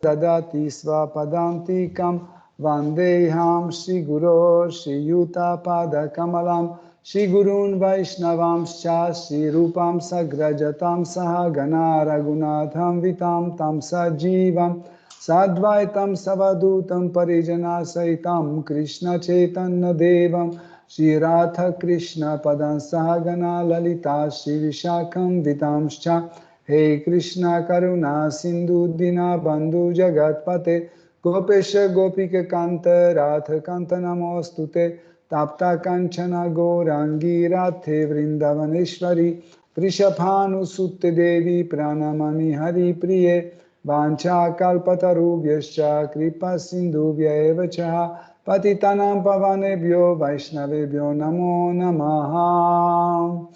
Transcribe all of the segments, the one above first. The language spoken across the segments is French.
dadati svapadantikam vandeham Shri Guru Shri Yuta Pada Kamalam Shri Gurun Vaishnavamscha Shri Rupam Sagrajatam Sahagana Raghunatham Vitam Tam Sajivam Sadvaitam Savadutam Parijana Saitam Krishna Chaitanya Devam Shri Radha Krishna Padan Sahagana Lalita Shri Vishakam Vitamscha Hey Krishna Karuna Sindhu Dina Bandhu Jagatpate Gopesha Gopika Kanta Radha Kanta Namostute Tapta Kanchana Gaurangi Radhe Vrindavaneshwari Vrishabhanu Sutte Devi Pranamami Hari Priye Vancha Kalpatarubhyascha Kripa Sindhubhya Evacha Patitanam Pavanebhyo Vaishnavebhyo Namo Namaha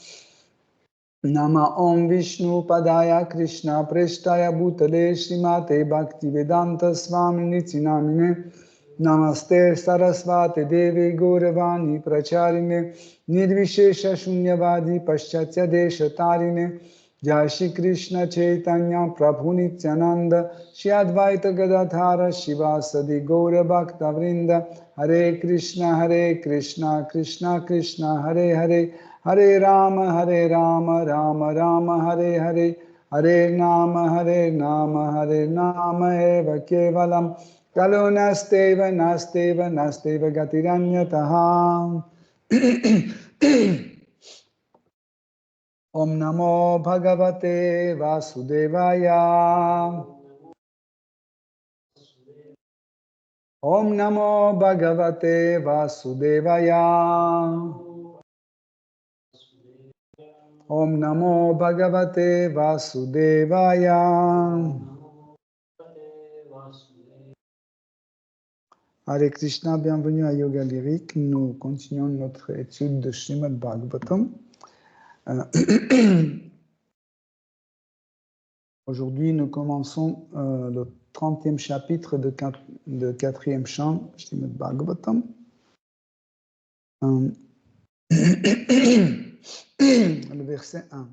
Nama Om Vishnu Padaya Krishna Preshtaya Bhutale Srimate Bhaktivedanta Swami Nityanamine Namaste Sarasvate Devi Gauravani Pracharine Nirvishesha Shunyavadi Paschatya Desha Tarine Jai Shri Krishna Chaitanya Prabhu Nityananda Shri Advaita Gadadhara Shivasadi Gaura Bhakta Vrinda Hare Krishna Krishna Krishna Hare Hare Hare Rama Rama Rama Hare Hare Hare Nama Eva Kevalam Kalo Nasteva Gatiranyataha Om Namo Bhagavate Vasudevaya Om Namo Bhagavate Vasudevaya Om Namo Bhagavate Vasudevaya Hare Krishna, bienvenue à Yoga Lyrique. Nous continuons notre étude de Srimad Bhagavatam. Aujourd'hui, nous commençons le 30e chapitre de 4e chant Srimad Bhagavatam. Le verset 1.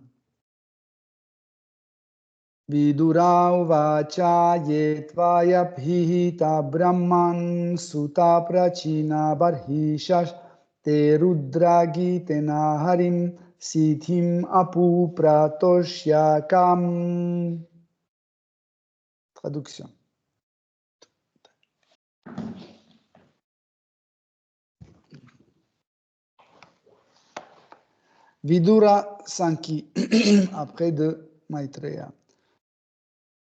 Vidura uvacha yetvaya bhihita brahman suta prachina barhishash te rudragi tena harim siddhim apu pratoshyakam. Traduction. Vidura Sanki, après de Maitreya.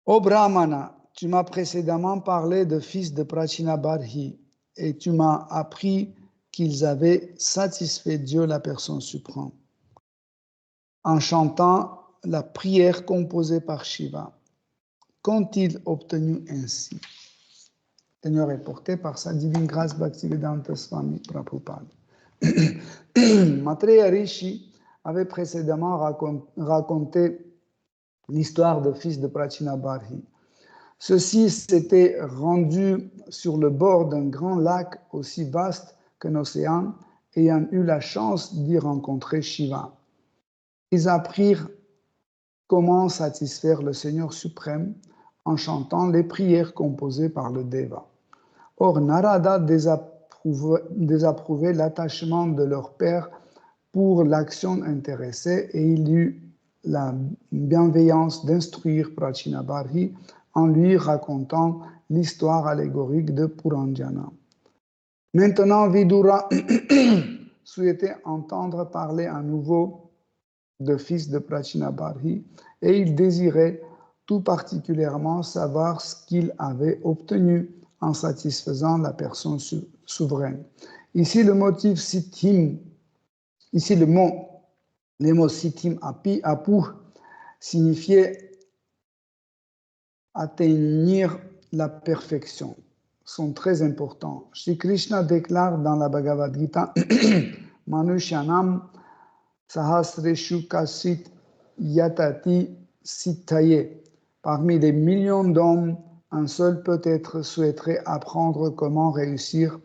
Ô Brahmana, tu m'as précédemment parlé de fils de Prachina Barhi et tu m'as appris qu'ils avaient satisfait Dieu, la personne suprême, en chantant la prière composée par Shiva. Qu'ont-ils obtenu ainsi? Seigneur est porté par sa divine grâce Bhaktivedanta Swami Prabhupada. Maitreya Rishi avait précédemment raconté l'histoire de fils de Prachina Barhi. Ceux-ci s'étaient rendus sur le bord d'un grand lac aussi vaste qu'un océan, ayant eu la chance d'y rencontrer Shiva. Ils apprirent comment satisfaire le Seigneur suprême en chantant les prières composées par le Deva. Or, Narada désapprouvait l'attachement de leur père pour l'action intéressée et il eut la bienveillance d'instruire Prachina Barhi en lui racontant l'histoire allégorique de Puranjana. Maintenant, Vidura souhaitait entendre parler à nouveau de fils de Prachina Barhi et il désirait tout particulièrement savoir ce qu'il avait obtenu en satisfaisant la personne souveraine. Ici, le motif siddhim, les mots siddhim apu signifiaient atteindre la perfection, sont très importants. Shri Krishna déclare dans la Bhagavad Gita Manushyanam sahasreshu kasit yatati siddhaye. Parmi les millions d'hommes, un seul peut-être souhaiterait apprendre comment réussir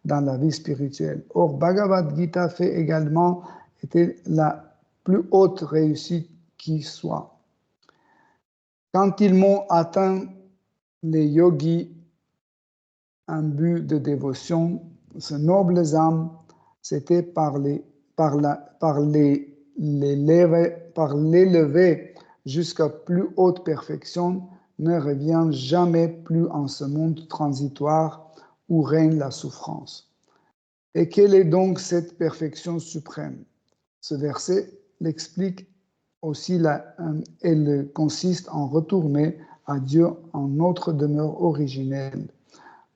dans la vie spirituelle. Or, Bhagavad Gita fait également était la plus haute réussite qui soit. Quand ils m'ont atteint les yogis imbus de dévotion, ces nobles âmes, c'était par l'élever jusqu'à plus haute perfection, ne revient jamais plus en ce monde transitoire où règne la souffrance. Et quelle est donc cette perfection suprême? Ce verset l'explique aussi, elle consiste en retourner à Dieu en notre demeure originelle,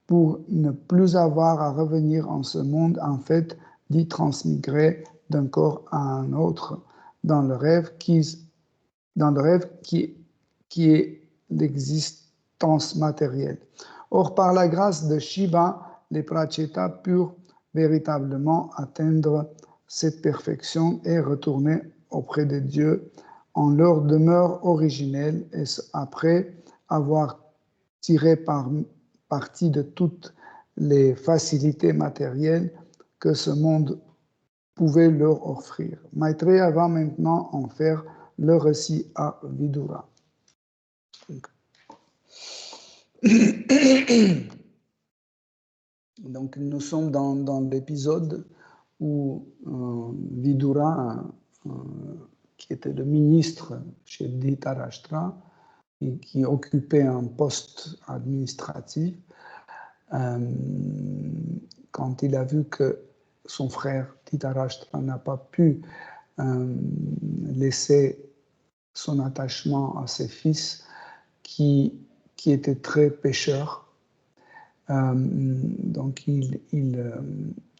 pour ne plus avoir à revenir en ce monde, en fait, d'y transmigrer d'un corps à un autre, dans le rêve qui est l'existence matérielle. Or, par la grâce de Shiva, les Prachetas purent véritablement atteindre cette perfection et retourner auprès de Dieu en leur demeure originelle, et après avoir tiré parti de toutes les facilités matérielles que ce monde pouvait leur offrir. Maitreya va maintenant en faire le récit à Vidura. Donc, nous sommes dans l'épisode où Vidura, qui était le ministre chez Dhritarashtra, et qui occupait un poste administratif, quand il a vu que son frère Dhritarashtra n'a pas pu laisser son attachement à ses fils qui étaient très pécheurs. Donc il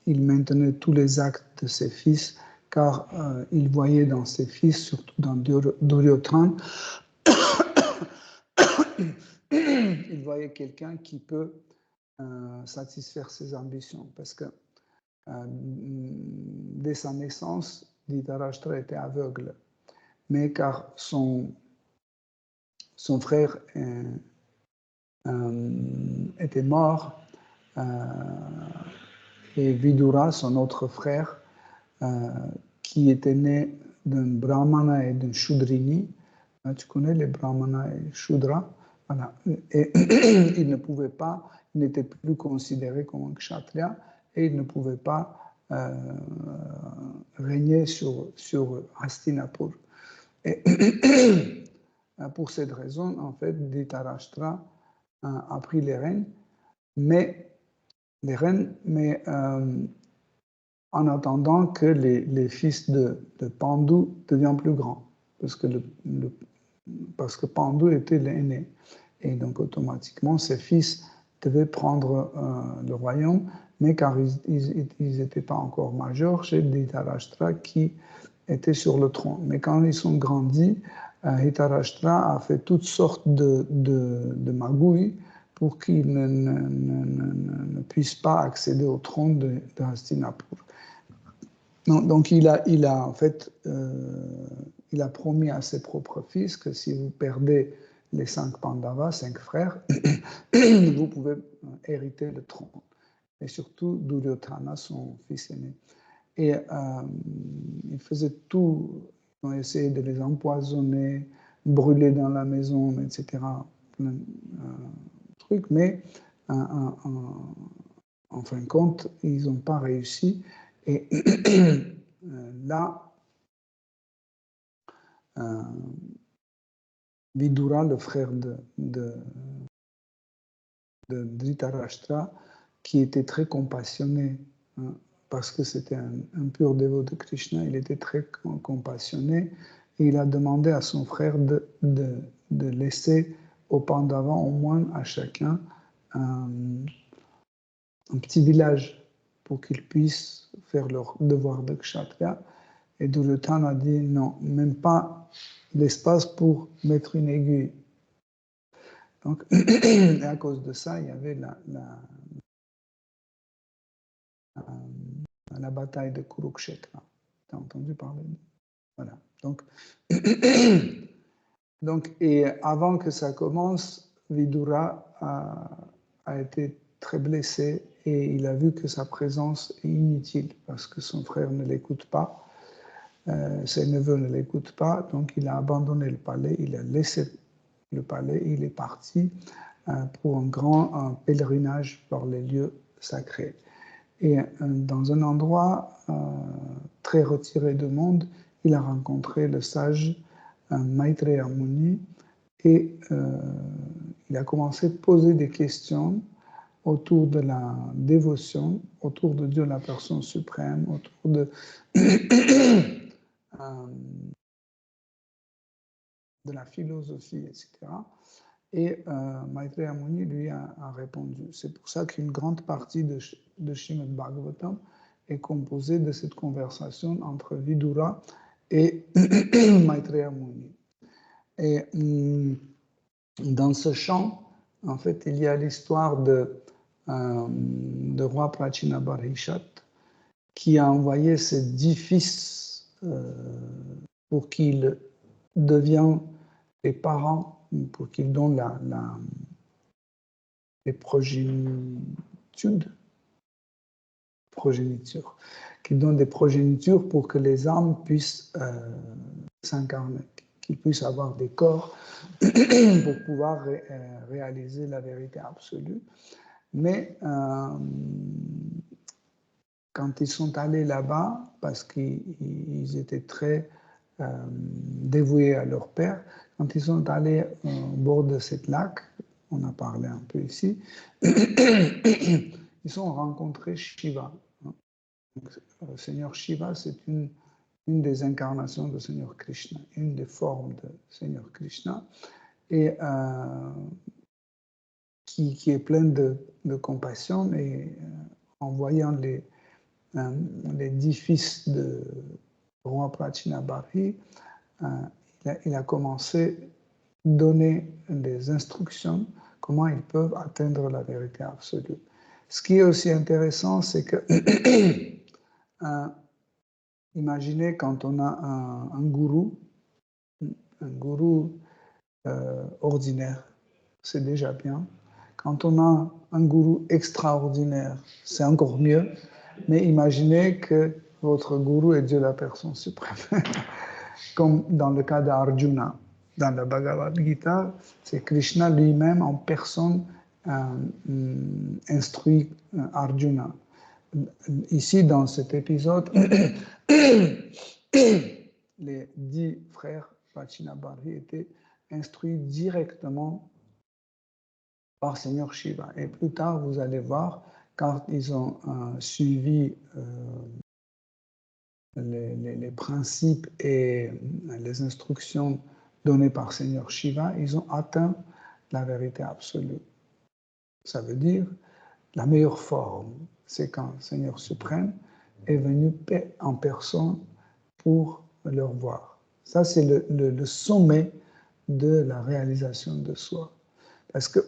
maintenait tous les actes de ses fils car il voyait dans ses fils, surtout dans Duryodhana, il voyait quelqu'un qui peut satisfaire ses ambitions parce que dès sa naissance, Dhritarashtra était aveugle. Mais car son frère était mort, et Vidura, son autre frère, qui était né d'un brahmana et d'une shudrini, tu connais les brahmanas et shudra, voilà. Et il ne pouvait pas, il n'était plus considéré comme un kshatriya et il ne pouvait pas régner sur Hastinapur. Et pour cette raison, en fait, Dhritarashtra a pris les rênes, mais en attendant que les fils de Pandu deviennent plus grands, parce que Pandu était l'aîné. Et donc, automatiquement, ses fils devaient prendre le royaume, mais car ils n'étaient pas encore majeurs, c'est Dhritarashtra qui était sur le trône. Mais quand ils sont grandis, Dhritarashtra a fait toutes sortes de magouilles pour qu'ils ne puissent pas accéder au trône de Hastinapur. Donc il a en fait, il a promis à ses propres fils que si vous perdez les 5 Pandavas, 5 frères, vous pouvez hériter le trône. Et surtout Duryodhana, son fils aîné. Et ils faisaient tout, ils ont essayé de les empoisonner, brûler dans la maison, etc. Plein de trucs, mais en fin de compte, ils n'ont pas réussi. Et là, Vidura, le frère de Dhritarashtra, qui était très compassionné, parce que c'était un pur dévot de Krishna, il était très compassionné, et il a demandé à son frère de laisser aux Pandavas, au moins à chacun, un petit village pour qu'ils puissent faire leur devoir de kshatriya. Et Duryodhana a dit non, même pas l'espace pour mettre une aiguille. Donc, et à cause de ça, il y avait la bataille de Kurukshetra. Tu as entendu parler de... Voilà. Donc, et avant que ça commence, Vidura a été très blessé et il a vu que sa présence est inutile parce que son frère ne l'écoute pas, ses neveux ne l'écoutent pas, donc il a abandonné le palais, il a laissé le palais, il est parti pour un grand pèlerinage par les lieux sacrés. Et dans un endroit très retiré du monde, il a rencontré le sage Maitreya Muni et il a commencé à poser des questions autour de la dévotion, autour de Dieu, la personne suprême, autour de la philosophie, etc. Et Maitreya Muni, lui, a répondu. C'est pour ça qu'une grande partie de Srimad Bhagavatam est composée de cette conversation entre Vidura et Maitreya Muni. Et dans ce chant, en fait, il y a l'histoire de roi Prachinabarhishat qui a envoyé ses 10 fils pour qu'ils deviennent les parents, pour qu'ils donnent les progéniture, qu'ils donnent des progénitures pour que les âmes puissent s'incarner, qu'ils puissent avoir des corps pour pouvoir réaliser la vérité absolue. Mais quand ils sont allés là-bas, parce qu'ils étaient très dévoués à leur père, quand ils sont allés au bord de cette lac, on a parlé un peu ici, ils ont rencontré Shiva. Donc, le Seigneur Shiva, c'est une des incarnations de Seigneur Krishna, une des formes de Seigneur Krishna, et qui est pleine de compassion. Et en voyant les 10 fils de roi Prachinabarhi, il a commencé à donner des instructions comment ils peuvent atteindre la vérité absolue. Ce qui est aussi intéressant, c'est que imaginez quand on a un gourou ordinaire, c'est déjà bien. Quand on a un gourou extraordinaire, c'est encore mieux. Mais imaginez que votre gourou est Dieu la personne suprême. Comme dans le cas d'Arjuna. Dans la Bhagavad Gita, c'est Krishna lui-même en personne instruit Arjuna. Ici, dans cet épisode, les 10 frères Prachinabarhi étaient instruits directement par Seigneur Shiva. Et plus tard, vous allez voir, quand ils ont suivi les principes et les instructions données par Seigneur Shiva, ils ont atteint la vérité absolue. Ça veut dire la meilleure forme, c'est quand Seigneur suprême est venu en personne pour leur voir. Ça, c'est le sommet de la réalisation de soi. Parce que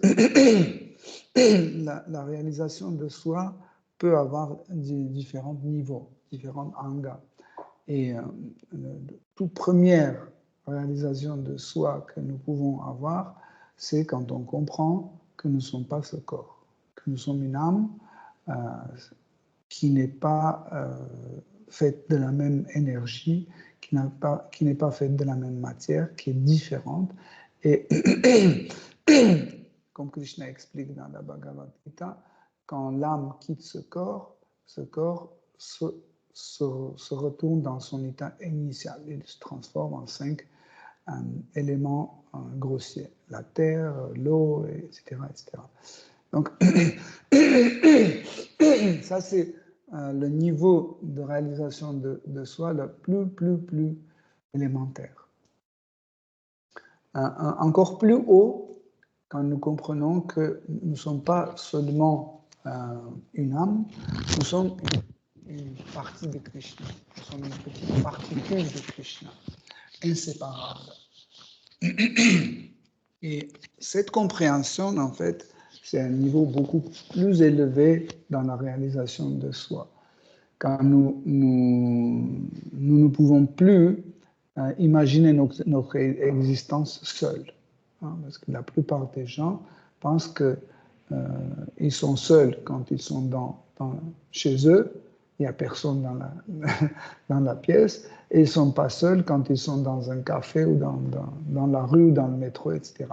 la réalisation de soi peut avoir différents niveaux, différents angas. Et la toute première réalisation de soi que nous pouvons avoir, c'est quand on comprend que nous ne sommes pas ce corps, que nous sommes une âme qui n'est pas faite de la même énergie, qui n'est pas faite de la même matière, qui est différente. Et comme Krishna explique dans la Bhagavad Gita, quand l'âme quitte ce corps se retourne dans son état initial. Il se transforme en 5 éléments grossiers. La terre, l'eau, etc., etc. Donc, ça c'est le niveau de réalisation de soi le plus élémentaire. Encore plus haut, quand nous comprenons que nous ne sommes pas seulement une âme, nous sommes une partie de Krishna. Nous sommes une petite particule de Krishna, inséparable. Et cette compréhension, en fait, c'est un niveau beaucoup plus élevé dans la réalisation de soi. Quand nous ne pouvons plus imaginer notre existence seule. Hein, parce que la plupart des gens pensent qu'ils sont seuls quand ils sont chez eux. Il n'y a personne dans la pièce, et ils ne sont pas seuls quand ils sont dans un café ou dans la rue ou dans le métro, etc.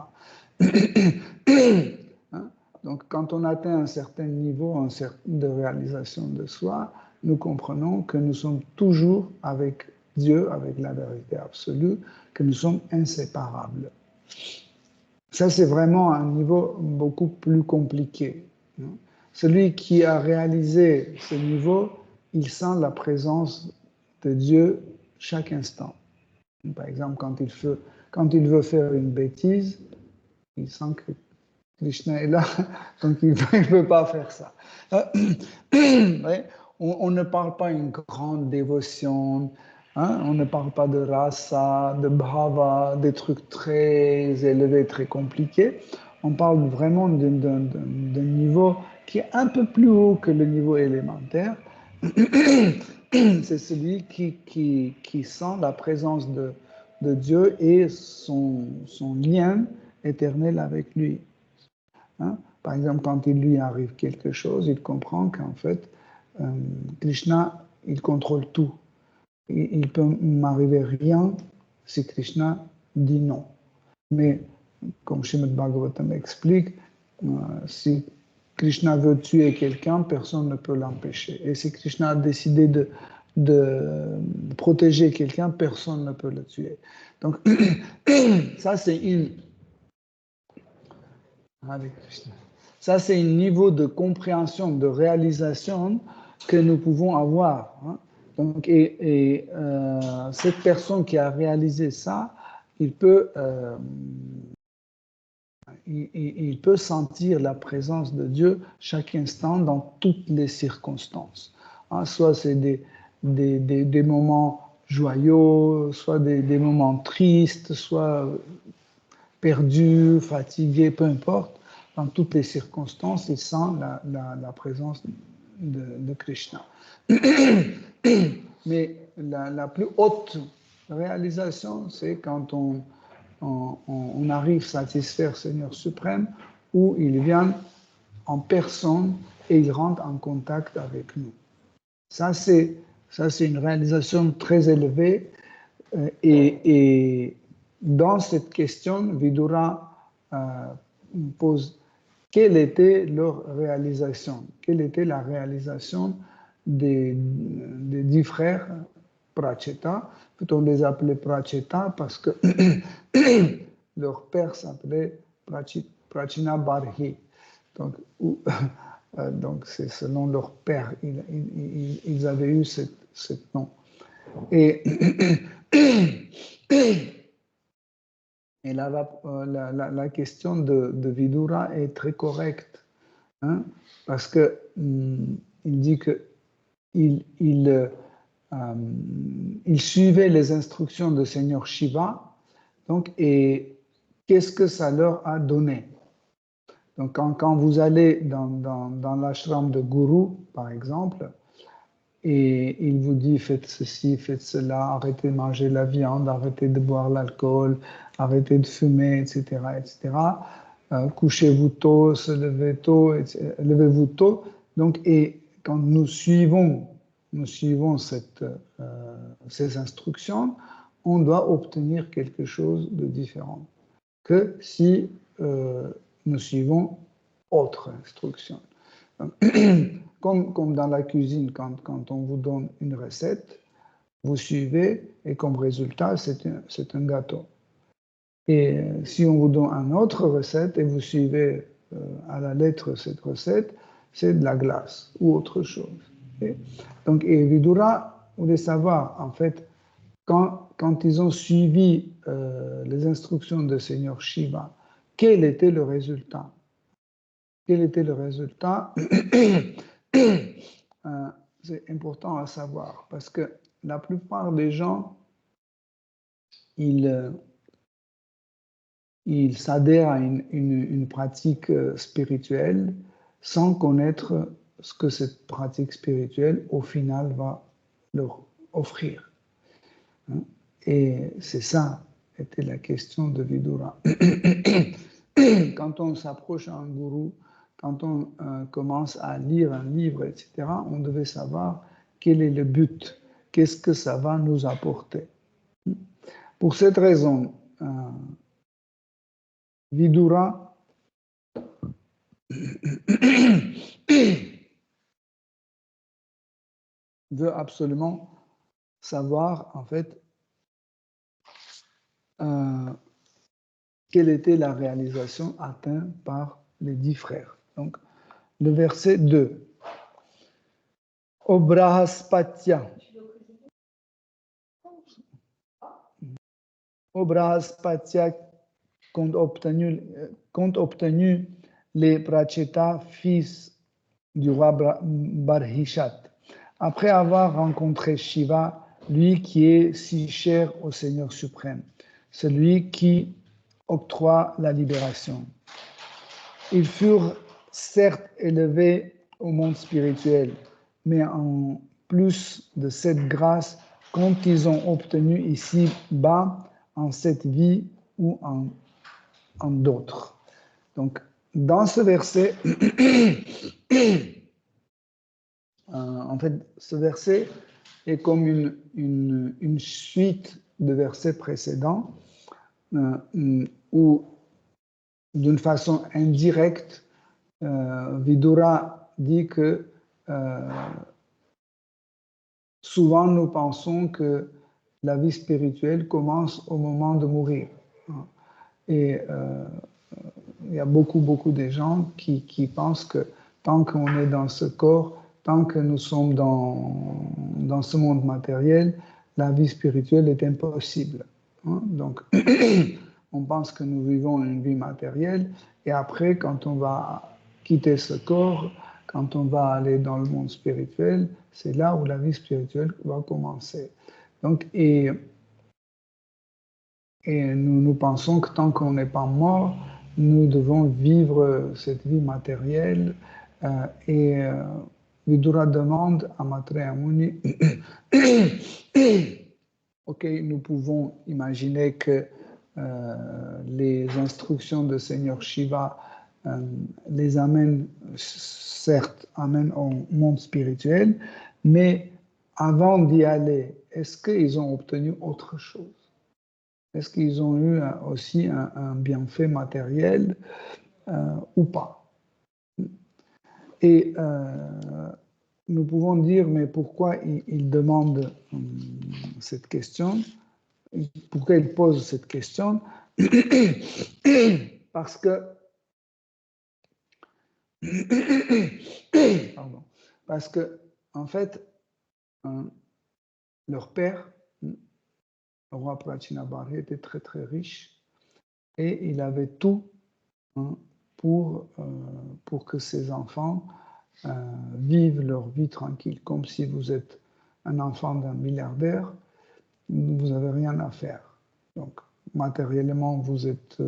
Donc, quand on atteint un certain niveau de réalisation de soi, nous comprenons que nous sommes toujours avec Dieu, avec la vérité absolue, que nous sommes inséparables. Ça, c'est vraiment un niveau beaucoup plus compliqué. Celui qui a réalisé ce niveau, il sent la présence de Dieu chaque instant. Par exemple, quand il veut faire une bêtise, il sent que Krishna est là, donc il ne peut pas faire ça. On ne parle pas une grande dévotion, hein? On ne parle pas de rasa, de bhava, des trucs très élevés, très compliqués. On parle vraiment d'un niveau qui est un peu plus haut que le niveau élémentaire. C'est celui qui sent la présence de Dieu et son lien éternel avec lui. Hein? Par exemple, quand il lui arrive quelque chose, il comprend qu'en fait, Krishna, il contrôle tout. Il ne peut m'arriver rien si Krishna dit non. Mais, comme Srimad Bhagavatam explique, si Krishna veut tuer quelqu'un, personne ne peut l'empêcher. Et si Krishna a décidé de protéger quelqu'un, personne ne peut le tuer. Donc, ça, c'est une... Hare Krishna. Ça, c'est un niveau de compréhension, de réalisation que nous pouvons avoir. Hein. Donc, cette personne qui a réalisé ça, il peut sentir la présence de Dieu chaque instant dans toutes les circonstances. Hein, soit c'est des moments joyeux, soit des moments tristes, soit perdus, fatigués, peu importe. Dans toutes les circonstances, il sent la présence de Krishna. Mais la plus haute réalisation, c'est quand on arrive à satisfaire Seigneur suprême, où il vient en personne et il rentre en contact avec nous. Ça, c'est une réalisation très élevée. Et dans cette question, Vidura pose quelle était leur réalisation, quelle était la réalisation des 10 frères Pracheta. On les appelait Pracheta parce que leur père s'appelait Prachina Barhi. Donc c'est selon leur père, ils avaient eu ce nom. Et la question de Vidura est très correcte, hein, parce que il dit que il suivait les instructions de Seigneur Shiva, donc, et qu'est-ce que ça leur a donné? Donc, quand vous allez dans l'ashram de Guru, par exemple, et il vous dit faites ceci, faites cela, arrêtez de manger la viande, arrêtez de boire l'alcool, arrêtez de fumer, etc., etc. Couchez-vous tôt, se levez tôt, levez-vous tôt. Donc, et quand nous suivons ces instructions, on doit obtenir quelque chose de différent que si nous suivons autre instruction. Comme dans la cuisine, quand on vous donne une recette, vous suivez et comme résultat, c'est un gâteau. Et si on vous donne une autre recette et vous suivez à la lettre cette recette, c'est de la glace ou autre chose. Donc, Vidura voulait savoir, en fait, quand ils ont suivi les instructions de Seigneur Shiva, quel était le résultat? Quel était le résultat? C'est important à savoir parce que la plupart des gens, ils s'adhèrent à une pratique spirituelle sans connaître ce que cette pratique spirituelle, au final, va leur offrir. Et c'est ça, était la question de Vidura. Quand on s'approche à un gourou, quand on commence à lire un livre, etc., on devait savoir quel est le but, qu'est-ce que ça va nous apporter. Pour cette raison, Vidura veut absolument savoir, en fait, quelle était la réalisation atteinte par les 10 frères. Donc, le verset 2. Obrahaspatya. Obrahaspatya qu'ont obtenu les Pracheta, fils du roi Barhishat. Après avoir rencontré Shiva, lui qui est si cher au Seigneur suprême, celui qui octroie la libération. Ils furent certes élevés au monde spirituel, mais en plus de cette grâce, quand ils ont obtenu ici-bas, en cette vie ou en d'autres. Donc, dans ce verset, en fait, ce verset est comme une suite de versets précédents où, d'une façon indirecte, Vidura dit que souvent nous pensons que la vie spirituelle commence au moment de mourir. Et il y a beaucoup de gens qui pensent que tant qu'on est dans ce corps, tant que nous sommes dans ce monde matériel, la vie spirituelle est impossible. Donc, on pense que nous vivons une vie matérielle et après, quand on va quitter ce corps, quand on va aller dans le monde spirituel, c'est là où la vie spirituelle va commencer. Donc, et nous pensons que tant qu'on n'est pas mort, nous devons vivre cette vie matérielle. Vidura demande à Maitreya Muni, ok, nous pouvons imaginer que les instructions de Seigneur Shiva les amènent, certes, amènent au monde spirituel, mais avant d'y aller, est-ce qu'ils ont obtenu autre chose? Est-ce qu'ils ont eu aussi un bienfait matériel ou pas? Et nous pouvons dire, mais pourquoi ils demandent cette question? Pourquoi ils posent cette question? Parce que pardon, parce que en fait, leur père, le roi Prachinabhari, était très très riche et il avait tout pour que ses enfants vivent leur vie tranquille, comme si vous êtes un enfant d'un milliardaire, vous n'avez rien à faire. Donc, matériellement, vous êtes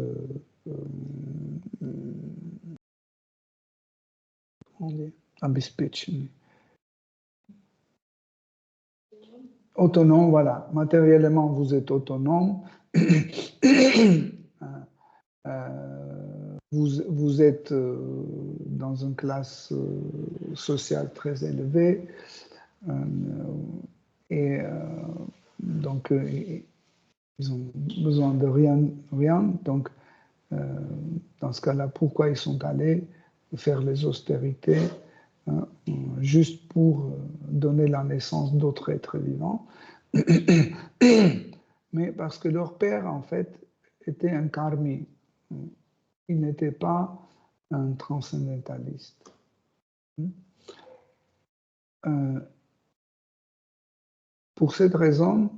autonome, voilà. Matériellement, vous êtes autonome. Vous êtes dans une classe sociale très élevée et donc ils ont besoin de rien. Donc, dans ce cas-là, pourquoi ils sont allés faire les austérités juste pour donner la naissance d'autres êtres vivants? Mais parce que leur père, en fait, était un karmi. Il n'était pas un transcendentaliste. Pour cette raison,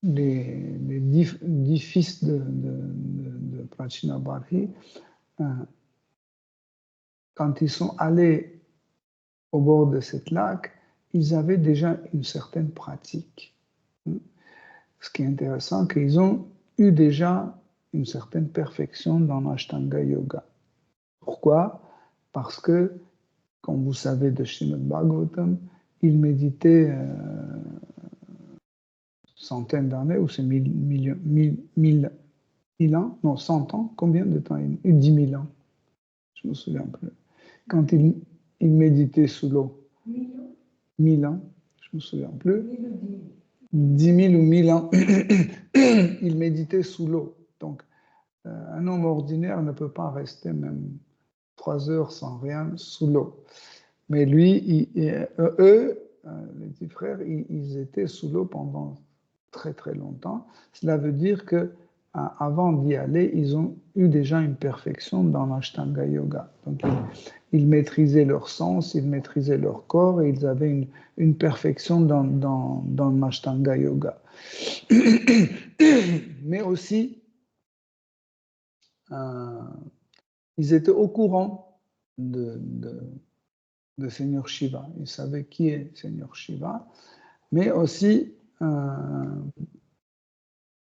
les 10 fils de Prachinabhari, quand ils sont allés au bord de cette lac, ils avaient déjà une certaine pratique. Ce qui est intéressant, c'est qu'ils ont eu déjà une certaine perfection dans l'Ashtanga Yoga. Pourquoi? Parce que, comme vous savez de Srimad Bhagavatam, ils méditaient centaines d'années, ou c'est mille ans, non, 100 ans, combien de temps? 10 000 ans, je ne me souviens plus. Quand ils méditaient sous l'eau, 1000 ans, je ne me souviens plus. 10 000 ou 1000 ans, ils méditaient sous l'eau. Donc, Un homme ordinaire ne peut pas rester même 3 heures sans rien sous l'eau. Mais lui, eux, les 10 frères, ils étaient sous l'eau pendant très très longtemps. Cela veut dire que avant d'y aller, ils ont eu déjà une perfection dans l'Ashtanga Yoga. Donc ils maîtrisaient leur sens, ils maîtrisaient leur corps et ils avaient une perfection dans l'Ashtanga Yoga. Mais aussi, ils étaient au courant de Seigneur Shiva. Ils savaient qui est Seigneur Shiva, mais aussi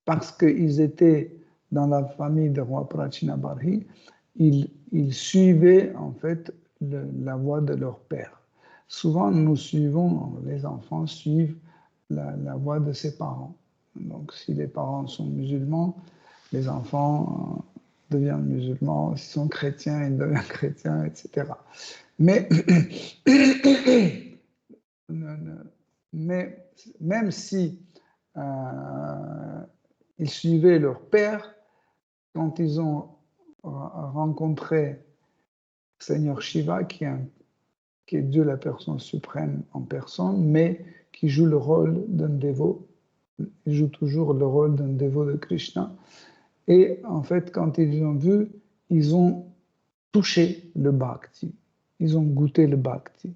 parce qu'ils étaient dans la famille de roi Prachinabarhi, ils suivaient en fait la voie de leur père. Souvent, nous suivons, les enfants suivent la voie de ses parents. Donc, si les parents sont musulmans, les enfants deviennent musulmans. S'ils sont chrétiens, ils deviennent chrétiens, etc. Mais, mais même si ils suivaient leur père, quand ils ont rencontré Seigneur Shiva, qui est Dieu la personne suprême en personne, mais qui joue le rôle d'un dévot. Il joue toujours le rôle d'un dévot de Krishna. Et en fait, quand ils ont vu, ils ont touché le bhakti. Ils ont goûté le bhakti.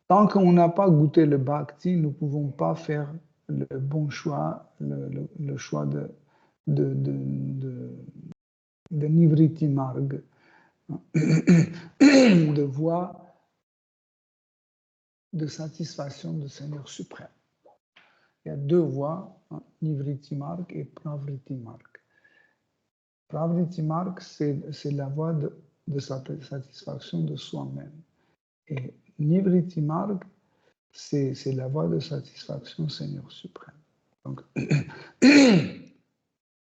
Tant qu'on n'a pas goûté le bhakti, nous ne pouvons pas faire le bon choix, le choix de Nivriti Marg, de voie de satisfaction du Seigneur suprême. Il y a 2 voies, Nivriti Marg et Pravriti Marg. Pravriti Marg, c'est la voie de satisfaction de soi-même. Et Nivriti Marg, c'est la voie de satisfaction Seigneur suprême. Donc,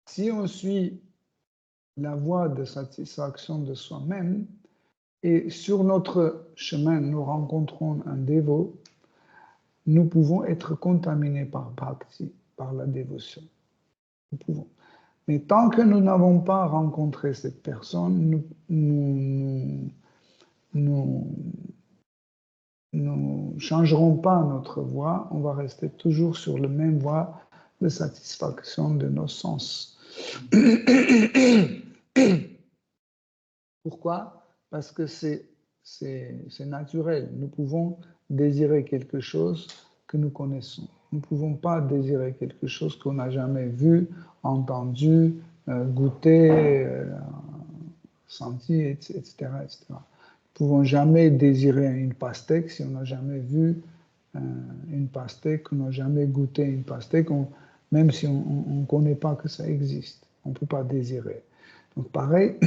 si on suit la voie de satisfaction de soi-même, et sur notre chemin, nous rencontrons un dévot, nous pouvons être contaminés par bhakti, par la dévotion. Nous pouvons. Mais tant que nous n'avons pas rencontré cette personne, nous ne changerons pas notre voie, on va rester toujours sur la même voie de satisfaction de nos sens. Pourquoi? Parce que c'est naturel. Nous pouvons désirer quelque chose que nous connaissons. Nous ne pouvons pas désirer quelque chose qu'on n'a jamais vu, entendu, goûté, senti, etc., etc. Nous ne pouvons jamais désirer une pastèque si on n'a jamais vu une pastèque, qu'on n'a jamais goûté une pastèque, même si on ne connaît pas que ça existe. On ne peut pas désirer. Donc pareil,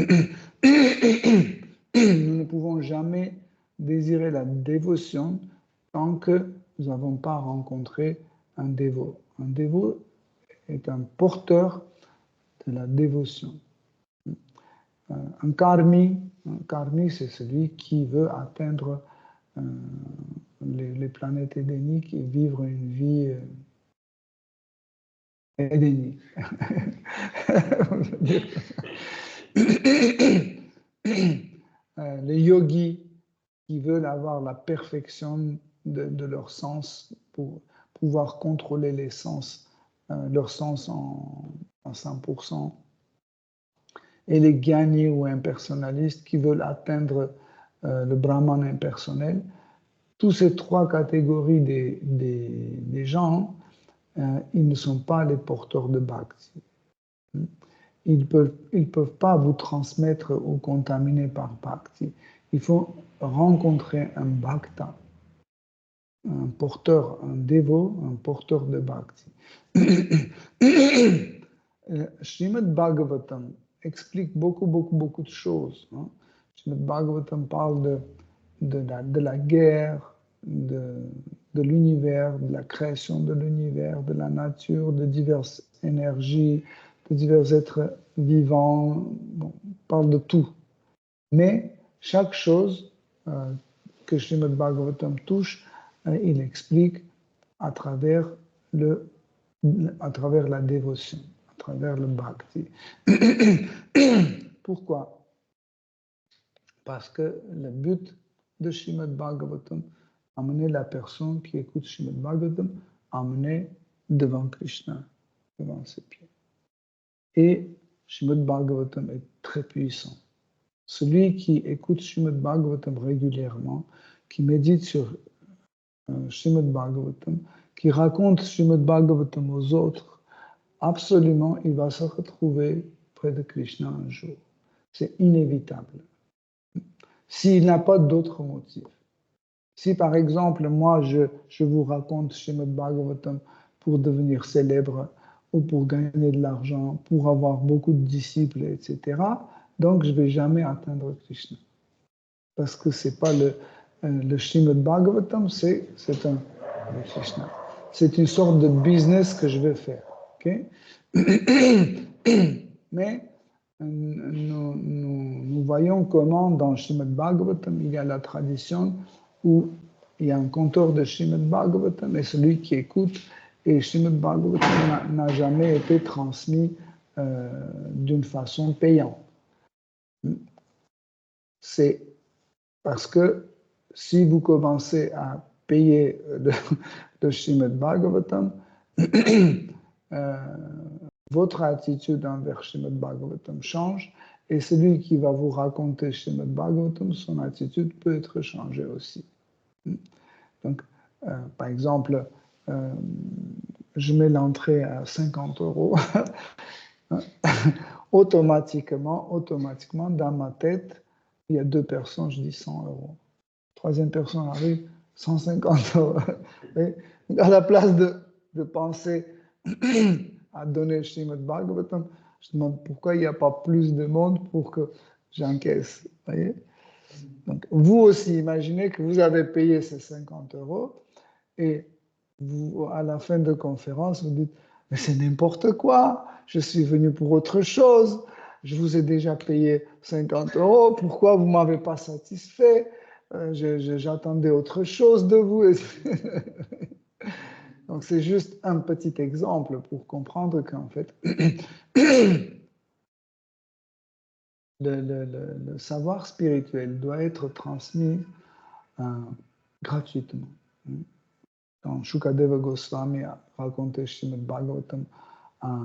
nous ne pouvons jamais désirer la dévotion tant que nous n'avons pas rencontré un dévot. Un dévot est un porteur de la dévotion. Un karmi, c'est celui qui veut atteindre les planètes édéniques et vivre une vie édénique. Les yogis qui veulent avoir la perfection de leur sens pour pouvoir contrôler les sens, leur sens en 100%. Et les gyanis ou impersonnalistes qui veulent atteindre le Brahman impersonnel. Toutes ces 3 catégories des gens, ils ne sont pas les porteurs de bhakti. Ils ne peuvent pas vous transmettre ou contaminer par bhakti. Il faut rencontrer un bhakta, un porteur, un dévot, un porteur de bhakti. Srimad Bhagavatam explique beaucoup de choses. Srimad Bhagavatam parle de la guerre, de l'univers, de la création de l'univers, de la nature, de diverses énergies, de divers êtres vivants. Bon, on parle de tout. Mais chaque chose que Srimad Bhagavatam touche, il explique à travers la dévotion, à travers le bhakti. Pourquoi? Parce que le but de Srimad Bhagavatam, amener la personne qui écoute Srimad Bhagavatam, amener devant Krishna, devant ses pieds. Et Srimad Bhagavatam est très puissant. Celui qui écoute Srimad Bhagavatam régulièrement, qui médite sur Srimad Bhagavatam, qui raconte Srimad Bhagavatam aux autres, absolument, il va se retrouver près de Krishna un jour. C'est inévitable. S'il n'a pas d'autres motifs. Si par exemple, moi, je vous raconte Srimad Bhagavatam pour devenir célèbre ou pour gagner de l'argent, pour avoir beaucoup de disciples, etc., donc je ne vais jamais atteindre Krishna. Parce que ce n'est pas le Srimad Bhagavatam, c'est un Krishna. C'est une sorte de business que je vais faire. Okay? Mais nous voyons comment dans Srimad Bhagavatam, il y a la tradition où il y a un conteur de Srimad Bhagavatam et celui qui écoute, et Srimad Bhagavatam n'a jamais été transmis d'une façon payante. C'est parce que si vous commencez à payer le Srimad Bhagavatam, votre attitude envers Srimad Bhagavatam change, et celui qui va vous raconter Srimad Bhagavatam, son attitude peut être changée aussi. Donc, par exemple, je mets l'entrée à 50 €. Automatiquement, dans ma tête, il y a 2 personnes, je dis 100 €. Troisième personne arrive, 150 €. Et à la place de penser à donner Srimad Bhagavatam, je demande pourquoi il n'y a pas plus de monde pour que j'encaisse. Voyez? Donc, vous aussi, imaginez que vous avez payé ces 50 € et vous, à la fin de conférence, vous dites « Mais c'est n'importe quoi, je suis venu pour autre chose, je vous ai déjà payé 50 €, pourquoi vous ne m'avez pas satisfait? J'attendais autre chose de vous. » Donc, c'est juste un petit exemple pour comprendre qu'en fait, le savoir spirituel doit être transmis gratuitement. Quand Shukadeva Goswami a raconté Srimad Bhagavatam à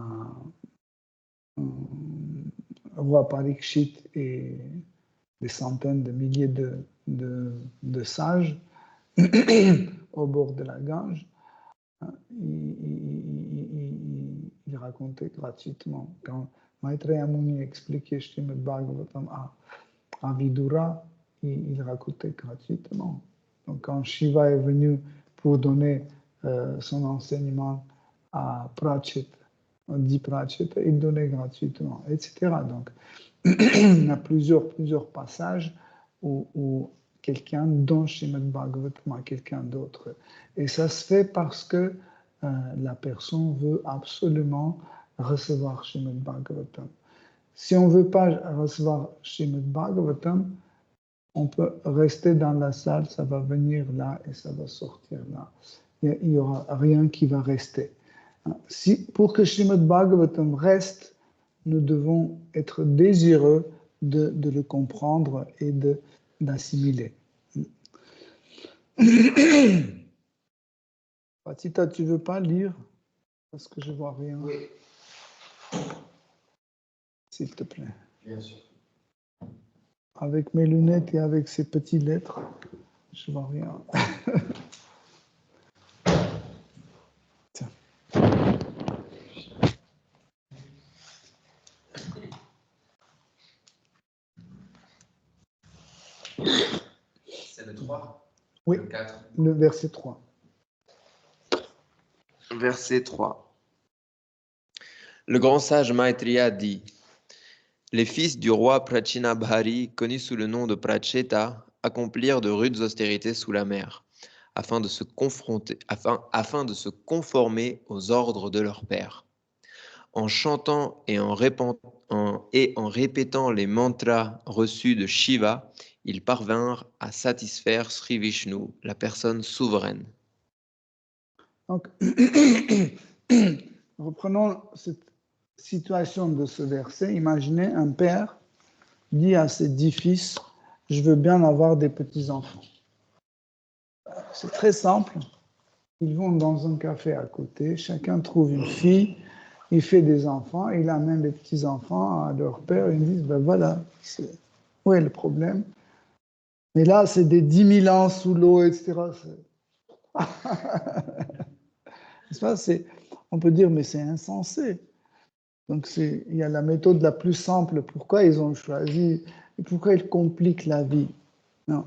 roi Parikshit et des centaines de milliers de sages au bord de la Gange, il racontait gratuitement. Quand Maitreya Muni expliquait Srimad Bhagavatam à Vidura, il racontait gratuitement. Donc quand Shiva est venu pour donner son enseignement à Pratchett, dit Pratchett, il donnait gratuitement, etc. Donc il y a plusieurs passages où quelqu'un donne Srimad Bhagavatam à quelqu'un d'autre. Et ça se fait parce que la personne veut absolument recevoir Srimad Bhagavatam. Si on ne veut pas recevoir Srimad Bhagavatam, on peut rester dans la salle, ça va venir là et ça va sortir là. Il n'y aura rien qui va rester. Pour que Srimad Bhagavatam reste, nous devons être désireux de le comprendre et d'assimiler. Patita, tu ne veux pas lire? Parce que je ne vois rien. Oui. S'il te plaît. Bien sûr. Avec mes lunettes et avec ces petites lettres, je ne vois rien. Tiens. C'est le 3? Oui, le 4. Le verset 3. Verset 3. Le grand sage Maitreya dit: les fils du roi Prachinabhari, connus sous le nom de Pracheta, accomplirent de rudes austérités sous la mer, afin de se conformer aux ordres de leur père. En chantant et en répétant les mantras reçus de Shiva, ils parvinrent à satisfaire Sri Vishnu, la personne souveraine. Donc, reprenons cette situation de ce verset, imaginez un père dit à ses 10 fils, je veux bien avoir des petits-enfants. C'est très simple. Ils vont dans un café à côté, chacun trouve une fille, il fait des enfants, il amène des petits-enfants à leur père, et ils disent, ben voilà, où est le problème? Mais là, c'est des 10 000 ans sous l'eau, etc. On peut dire, mais c'est insensé. Donc, il y a la méthode la plus simple. Pourquoi ils ont choisi? Et pourquoi ils compliquent la vie? Non.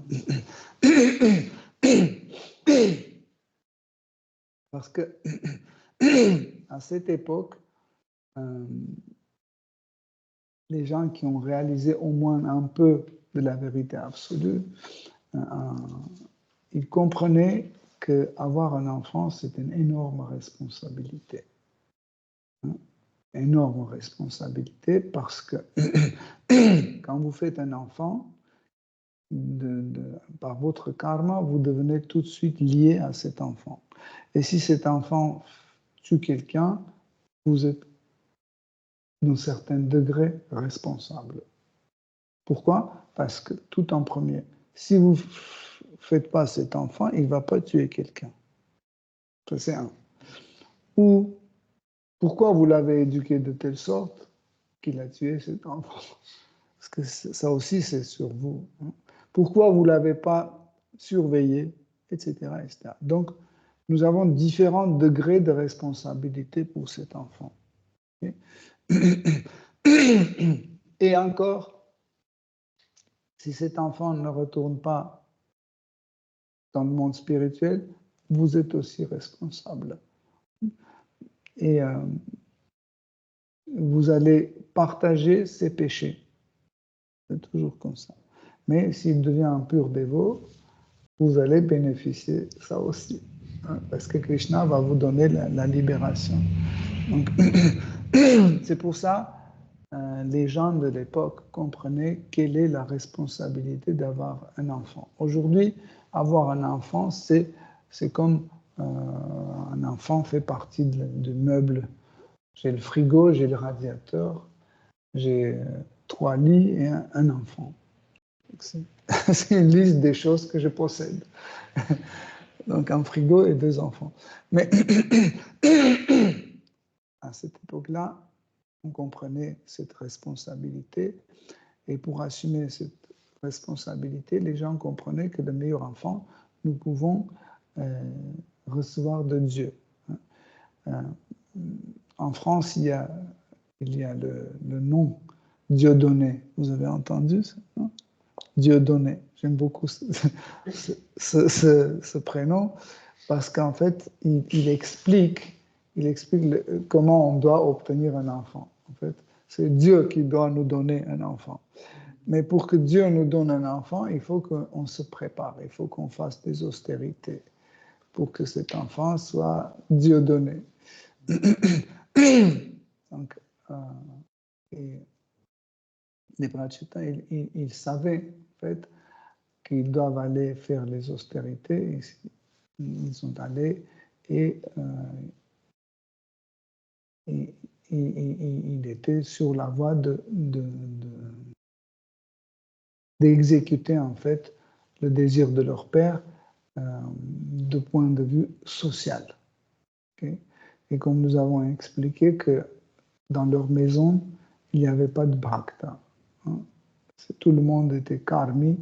Parce que à cette époque, les gens qui ont réalisé au moins un peu de la vérité absolue, ils comprenaient qu'avoir un enfant, c'est une énorme responsabilité. Énorme responsabilité parce que quand vous faites un enfant, par votre karma, vous devenez tout de suite lié à cet enfant. Et si cet enfant tue quelqu'un, vous êtes d'un certain degré responsable. Pourquoi? Parce que tout en premier, si vous ne faites pas cet enfant, il ne va pas tuer quelqu'un. Ça, c'est un. Ou pourquoi vous l'avez éduqué de telle sorte qu'il a tué cet enfant? Parce que ça aussi, c'est sur vous. Pourquoi vous ne l'avez pas surveillé, etc., etc. Donc, nous avons différents degrés de responsabilité pour cet enfant. Et encore, si cet enfant ne retourne pas dans le monde spirituel, vous êtes aussi responsable. Et vous allez partager ses péchés. C'est toujours comme ça. Mais s'il devient un pur dévot, vous allez bénéficier ça aussi. Parce que Krishna va vous donner la libération. Donc, c'est pour ça les gens de l'époque comprenaient quelle est la responsabilité d'avoir un enfant. Aujourd'hui, avoir un enfant, c'est comme un enfant fait partie du meuble. J'ai le frigo, j'ai le radiateur, j'ai 3 lits et un enfant. C'est une liste des choses que je possède. Donc un frigo et 2 enfants. Mais à cette époque-là, on comprenait cette responsabilité. Et pour assumer cette responsabilité, les gens comprenaient que le meilleur enfant, nous pouvons recevoir de Dieu. En France, il y a le nom Dieudonné. Vous avez entendu ça, non? Dieudonné. J'aime beaucoup ce prénom parce qu'en fait, il explique comment on doit obtenir un enfant. En fait, c'est Dieu qui doit nous donner un enfant. Mais pour que Dieu nous donne un enfant, il faut qu'on se prépare, il faut qu'on fasse des austérités pour que cet enfant soit Dieudonné. Donc, les Prachita, ils savaient en fait qu'ils doivent aller faire les austérités. Ils sont allés et il était sur la voie d'exécuter en fait le désir de leur père de point de vue social. Okay? Et comme nous avons expliqué que dans leur maison, il n'y avait pas de bhakta. Hein? Tout le monde était karmi.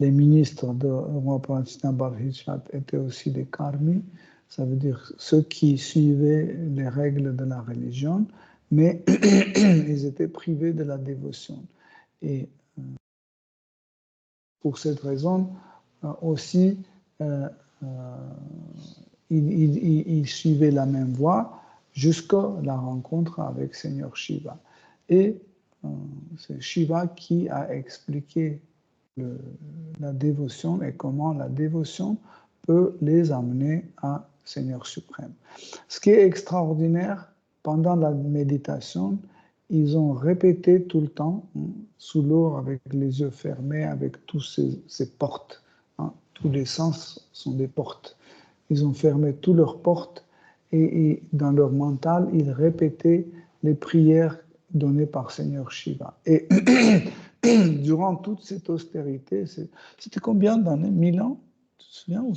Les ministres de roi Prachina Barhichat étaient aussi des karmis. Ça veut dire ceux qui suivaient les règles de la religion, mais ils étaient privés de la dévotion. Et pour cette raison, aussi, ils suivaient la même voie jusqu'à la rencontre avec Seigneur Shiva. Et c'est Shiva qui a expliqué la dévotion et comment la dévotion peut les amener à Seigneur suprême. Ce qui est extraordinaire, pendant la méditation, ils ont répété tout le temps, sous l'eau, avec les yeux fermés, avec tous ces portes. Tous les sens sont des portes. Ils ont fermé toutes leurs portes et dans leur mental, ils répétaient les prières données par Seigneur Shiva. Et durant toute cette austérité, c'était combien d'années? 1000 ans? Tu te souviens ou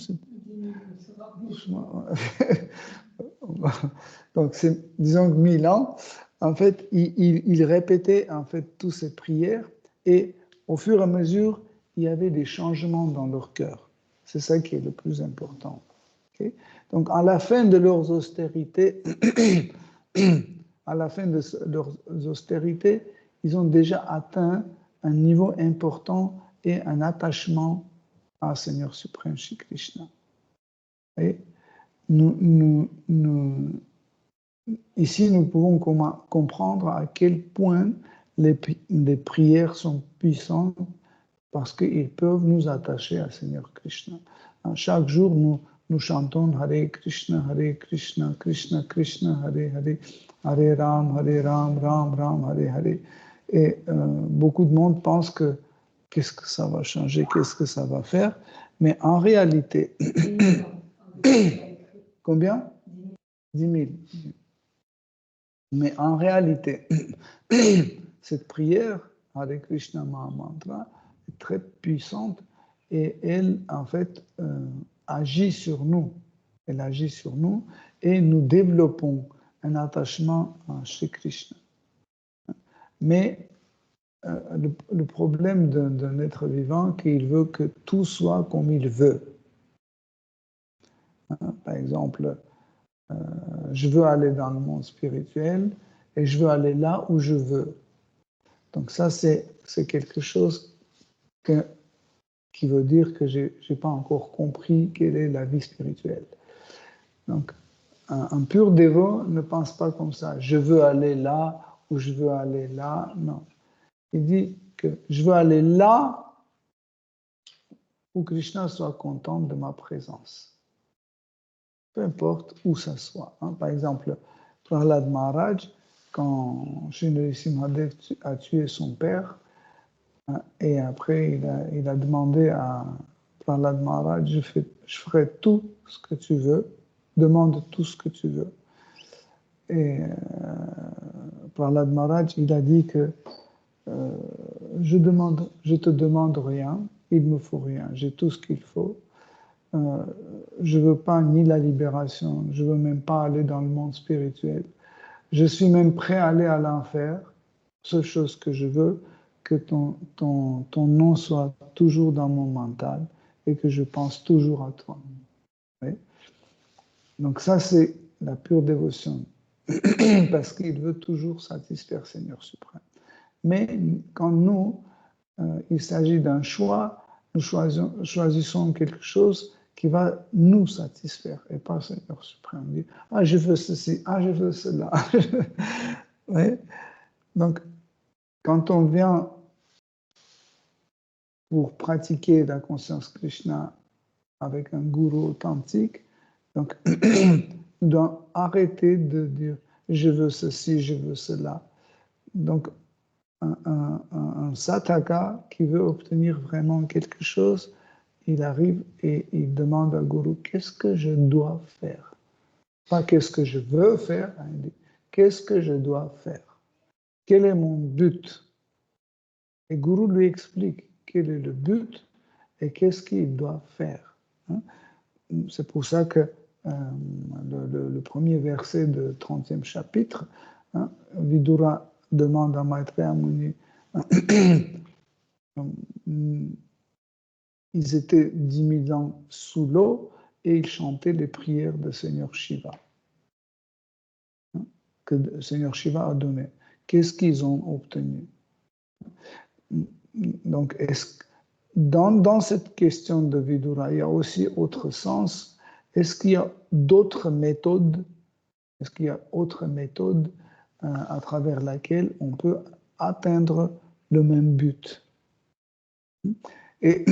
Donc, disons que 1000 ans, en fait, il répétait en fait toutes ces prières et au fur et à mesure, il y avait des changements dans leur cœur. C'est ça qui est le plus important. Okay? Donc, à la fin de leurs austérités, ils ont déjà atteint un niveau important et un attachement à Seigneur suprême Shri Krishna. Et ici, nous pouvons comprendre à quel point les prières sont puissantes parce qu'ils peuvent nous attacher à Seigneur Krishna. Chaque jour, nous chantons Hare Krishna, Krishna Krishna, Hare Hare, Hare Ram, Ram Ram, Hare Hare. Et beaucoup de monde pense que qu'est-ce que ça va changer, qu'est-ce que ça va faire, mais en réalité, combien? 10 000. Mais en réalité, cette prière, Hare Krishna Mahamantra, est très puissante et elle, en fait, agit sur nous. Elle agit sur nous et nous développons un attachement à Shri Krishna. Mais le problème d'un être vivant, qu'il veut que tout soit comme il veut. Par exemple, je veux aller dans le monde spirituel et je veux aller là où je veux. Donc ça, c'est quelque chose qui veut dire que je n'ai pas encore compris quelle est la vie spirituelle. Donc, un pur dévot ne pense pas comme ça. Je veux aller là ou je veux aller là. Non. Il dit que je veux aller là où Krishna soit content de ma présence. Peu importe où ça soit. Par exemple, Prahlad Maharaj, quand Sri Nrsimhadev a tué son père, et après il a demandé à Prahlad Maharaj, je ferai tout ce que tu veux, demande tout ce que tu veux. Et Prahlad Maharaj, il a dit que je te demande rien, il me faut rien, j'ai tout ce qu'il faut. Je veux pas ni la libération, je veux même pas aller dans le monde spirituel. Je suis même prêt à aller à l'enfer. Seule chose que je veux, que ton nom soit toujours dans mon mental et que je pense toujours à toi. Oui? Donc ça, c'est la pure dévotion. Parce qu'il veut toujours satisfaire Seigneur suprême. Mais quand il s'agit d'un choix, nous choisissons quelque chose qui va nous satisfaire et pas Seigneur suprême. On dit, je veux ceci, je veux cela. Oui? Donc, quand on vient pour pratiquer la conscience Krishna avec un gourou authentique, donc, on doit arrêter de dire je veux ceci, je veux cela. Donc, un sataka qui veut obtenir vraiment quelque chose, il arrive et il demande au gourou qu'est-ce que je dois faire. Pas qu'est-ce que je veux faire, il dit qu'est-ce que je dois faire. Quel est mon but? Et le gourou lui explique quel est le but et qu'est-ce qu'il doit faire. C'est pour ça que le premier verset du 30e chapitre, Vidura demande à Maitreya Muni, ils étaient 10 000 ans sous l'eau et ils chantaient les prières de Seigneur Shiva, que le Seigneur Shiva a donné. Qu'est-ce qu'ils ont obtenu? Donc, dans cette question de Vidura, il y a aussi autre sens. Est-ce qu'il y a d'autres méthodes? Est-ce qu'il y a autre méthode à travers laquelle on peut atteindre le même but? Et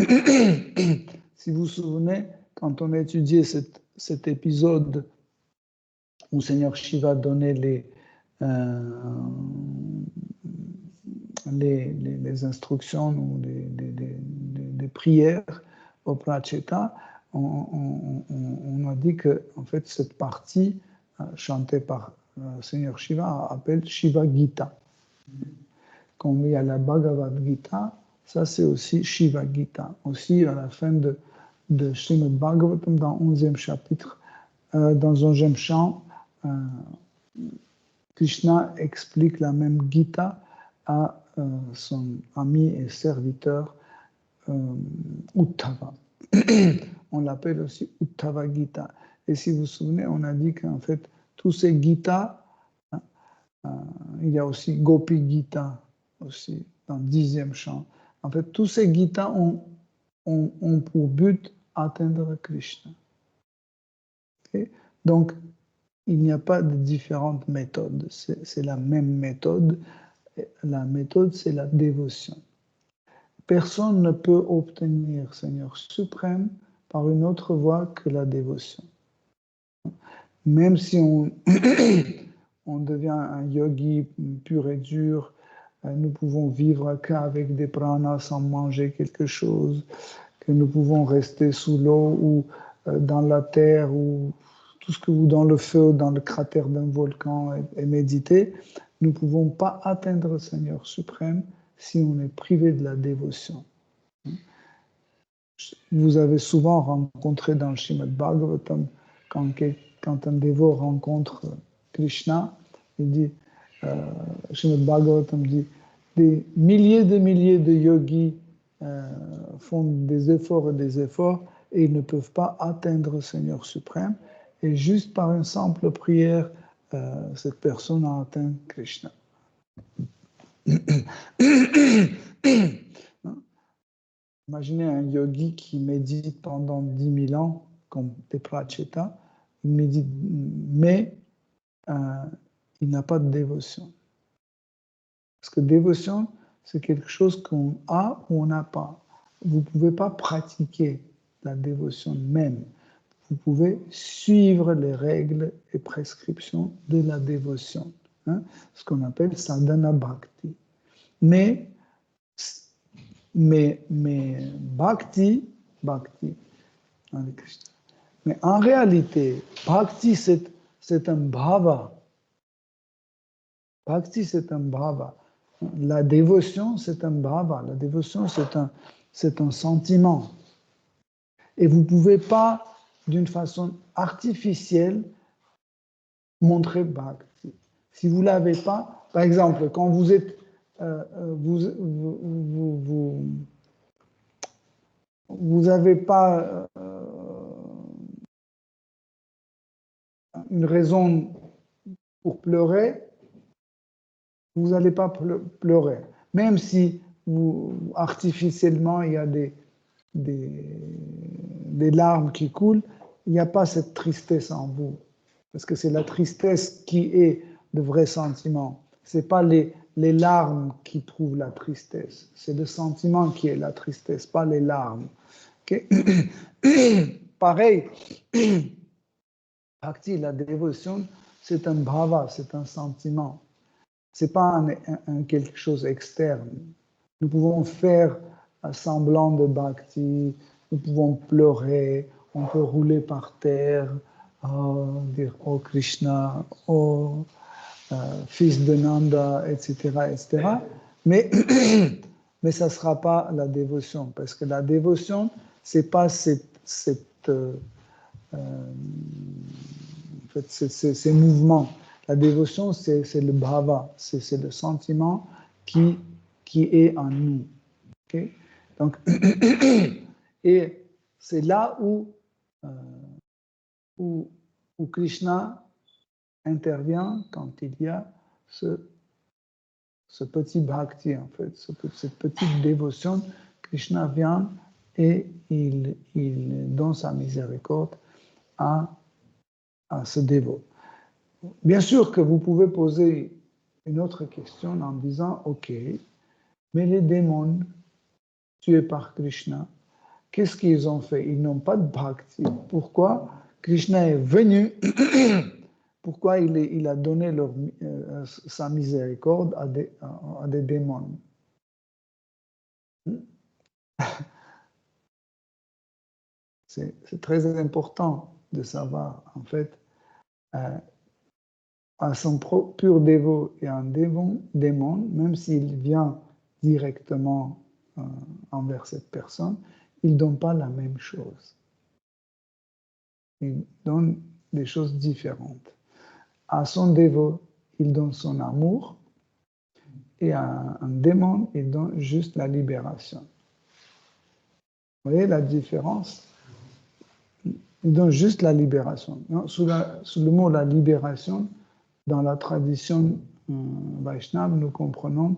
si vous vous souvenez, quand on a étudié cet épisode où Seigneur Shiva donnait les instructions ou les prières au Pracheta, on a dit que en fait cette partie chantée par Seigneur Shiva appelle Shiva Gita. Comme il y a la Bhagavad Gita, ça c'est aussi Shiva Gita. Aussi, à la fin de Srimad Bhagavatam, dans le 11e chapitre, dans un 11e chant, Krishna explique la même Gita à son ami et serviteur Uddhava. On l'appelle aussi Uddhava Gita. Et si vous vous souvenez, on a dit qu'en fait, tous ces Gitas, il y a aussi Gopi Gita, aussi, dans le 10e chant. En fait, tous ces Gitas ont pour but atteindre Krishna. Okay? Donc, il n'y a pas de différentes méthodes. C'est la même méthode. La méthode, c'est la dévotion. Personne ne peut obtenir Seigneur suprême par une autre voie que la dévotion. Même si on, on devient un yogi pur et dur, nous pouvons vivre qu'avec des pranas sans manger quelque chose, que nous pouvons rester sous l'eau ou dans la terre ou tout ce que vous dans le feu, dans le cratère d'un volcan et méditer, nous ne pouvons pas atteindre le Seigneur suprême si on est privé de la dévotion. Vous avez souvent rencontré dans le Srimad Bhagavatam, quand un dévot rencontre Krishna, il dit, Srimad Bhagavatam dit, des milliers de yogis font des efforts et ils ne peuvent pas atteindre le Seigneur suprême. Et juste par une simple prière, cette personne a atteint Krishna. Imaginez un yogi qui médite pendant 10 000 ans, comme des Pracheta, il médite, mais il n'a pas de dévotion. Parce que dévotion, c'est quelque chose qu'on a ou on n'a pas. Vous ne pouvez pas pratiquer la dévotion même. Vous pouvez suivre les règles et prescriptions de la dévotion, hein, ce qu'on appelle sadhana bhakti. Mais bhakti, mais en réalité, bhakti c'est un bhava. Bhakti c'est un bhava. La dévotion c'est un bhava. La dévotion c'est un sentiment. Et vous ne pouvez pas, d'une façon artificielle, montrer bhakti. Si vous ne l'avez pas, par exemple, quand vous êtes vous n'avez pas une raison pour pleurer, vous n'allez pas pleurer. Même si artificiellement il y a des larmes qui coulent, il n'y a pas cette tristesse en vous. Parce que c'est la tristesse qui est le vrai sentiment. Ce n'est pas les larmes qui prouvent la tristesse. C'est le sentiment qui est la tristesse, pas les larmes. Okay? Pareil, bhakti, la dévotion, c'est un bhava, c'est un sentiment. Ce n'est pas quelque chose externe. Nous pouvons faire un semblant de bhakti, nous pouvons pleurer, on peut rouler par terre, dire « Oh Krishna, oh fils de Nanda », etc., etc. Mais ça ne sera pas la dévotion, parce que la dévotion, ce n'est pas ces mouvements. La dévotion, c'est le bhava, c'est le sentiment qui est en nous. Okay? Donc, et c'est là où Krishna intervient quand il y a ce petit bhakti, en fait, cette petite dévotion. Krishna vient et il donne sa miséricorde à ce dévot. Bien sûr que vous pouvez poser une autre question en disant, ok, mais les démons tués par Krishna, qu'est-ce qu'ils ont fait? Ils n'ont pas de bhakti. Pourquoi Krishna est venu? Pourquoi il a donné sa miséricorde à des démons? C'est très important de savoir, en fait, à son pur dévot et un démon, même s'il vient directement envers cette personne, il ne donne pas la même chose. Il donne des choses différentes. À son dévot, il donne son amour, et à un démon, il donne juste la libération. Vous voyez la différence? Il donne juste la libération. Sous le mot la libération, dans la tradition Vaishnava, nous comprenons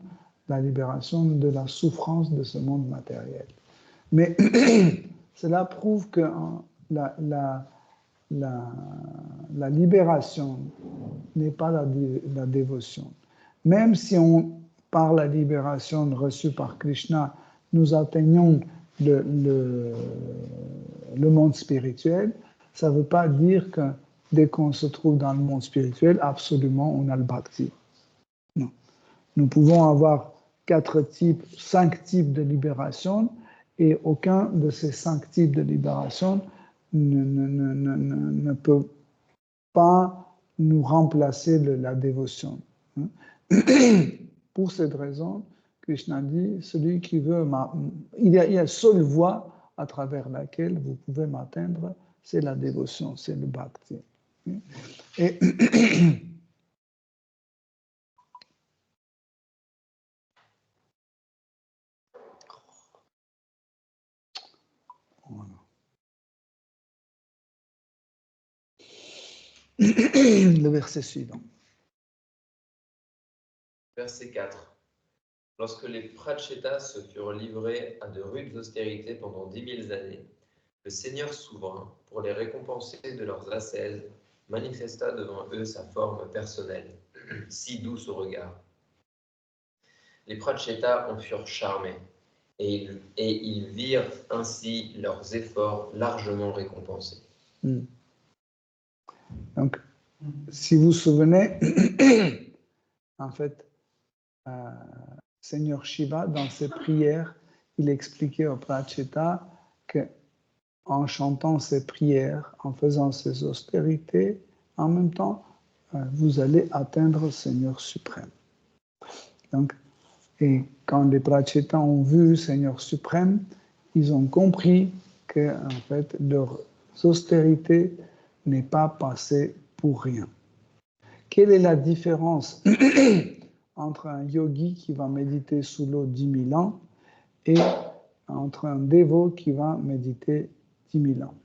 la libération de la souffrance de ce monde matériel. Mais cela prouve que la libération n'est pas la dévotion. Même si par la libération reçue par Krishna, nous atteignons le monde spirituel, ça ne veut pas dire que dès qu'on se trouve dans le monde spirituel, absolument, on a le bhakti. Non. Nous pouvons avoir 5 types de libération, et aucun de ces 5 types de libération ne peut pas nous remplacer la dévotion. Pour cette raison, Krishna dit, celui qui veut, il y a une seule voie à travers laquelle vous pouvez m'atteindre, c'est la dévotion, c'est le bhakti. Et voilà. Le verset suivant. Verset 4. Lorsque les Prachetas se furent livrés à de rudes austérités pendant 10 000 années, le Seigneur souverain, pour les récompenser de leurs ascèses, manifesta devant eux sa forme personnelle, si douce au regard. Les Prachetas en furent charmés, et ils virent ainsi leurs efforts largement récompensés. Donc, si vous vous souvenez, en fait, Seigneur Shiva, dans ses prières, il expliquait aux Prachetas qu'en chantant ses prières, en faisant ses austérités, en même temps, vous allez atteindre le Seigneur suprême. Donc, et quand les Prachetas ont vu le Seigneur suprême, ils ont compris que en fait, leur austérité n'est pas passée pour rien. Quelle est la différence entre un yogi qui va méditer sous l'eau 10 000 ans et entre un dévot qui va méditer 10 000 ans?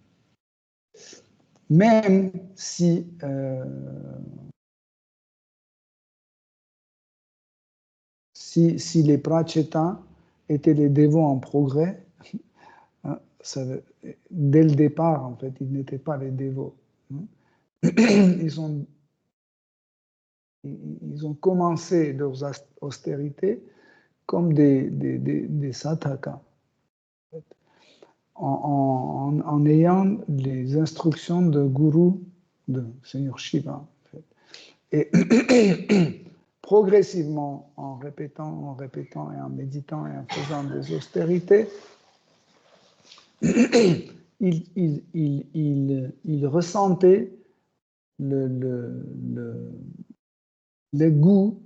Même si les Prachetas étaient les dévots en progrès, dès le départ, en fait, ils n'étaient pas les dévots. Ils ont commencé leurs austérités comme des sadhakas, en ayant les instructions de Guru, de Seigneur Shiva. En fait. Et progressivement, en répétant et en méditant et en faisant des austérités, il ressentait le goût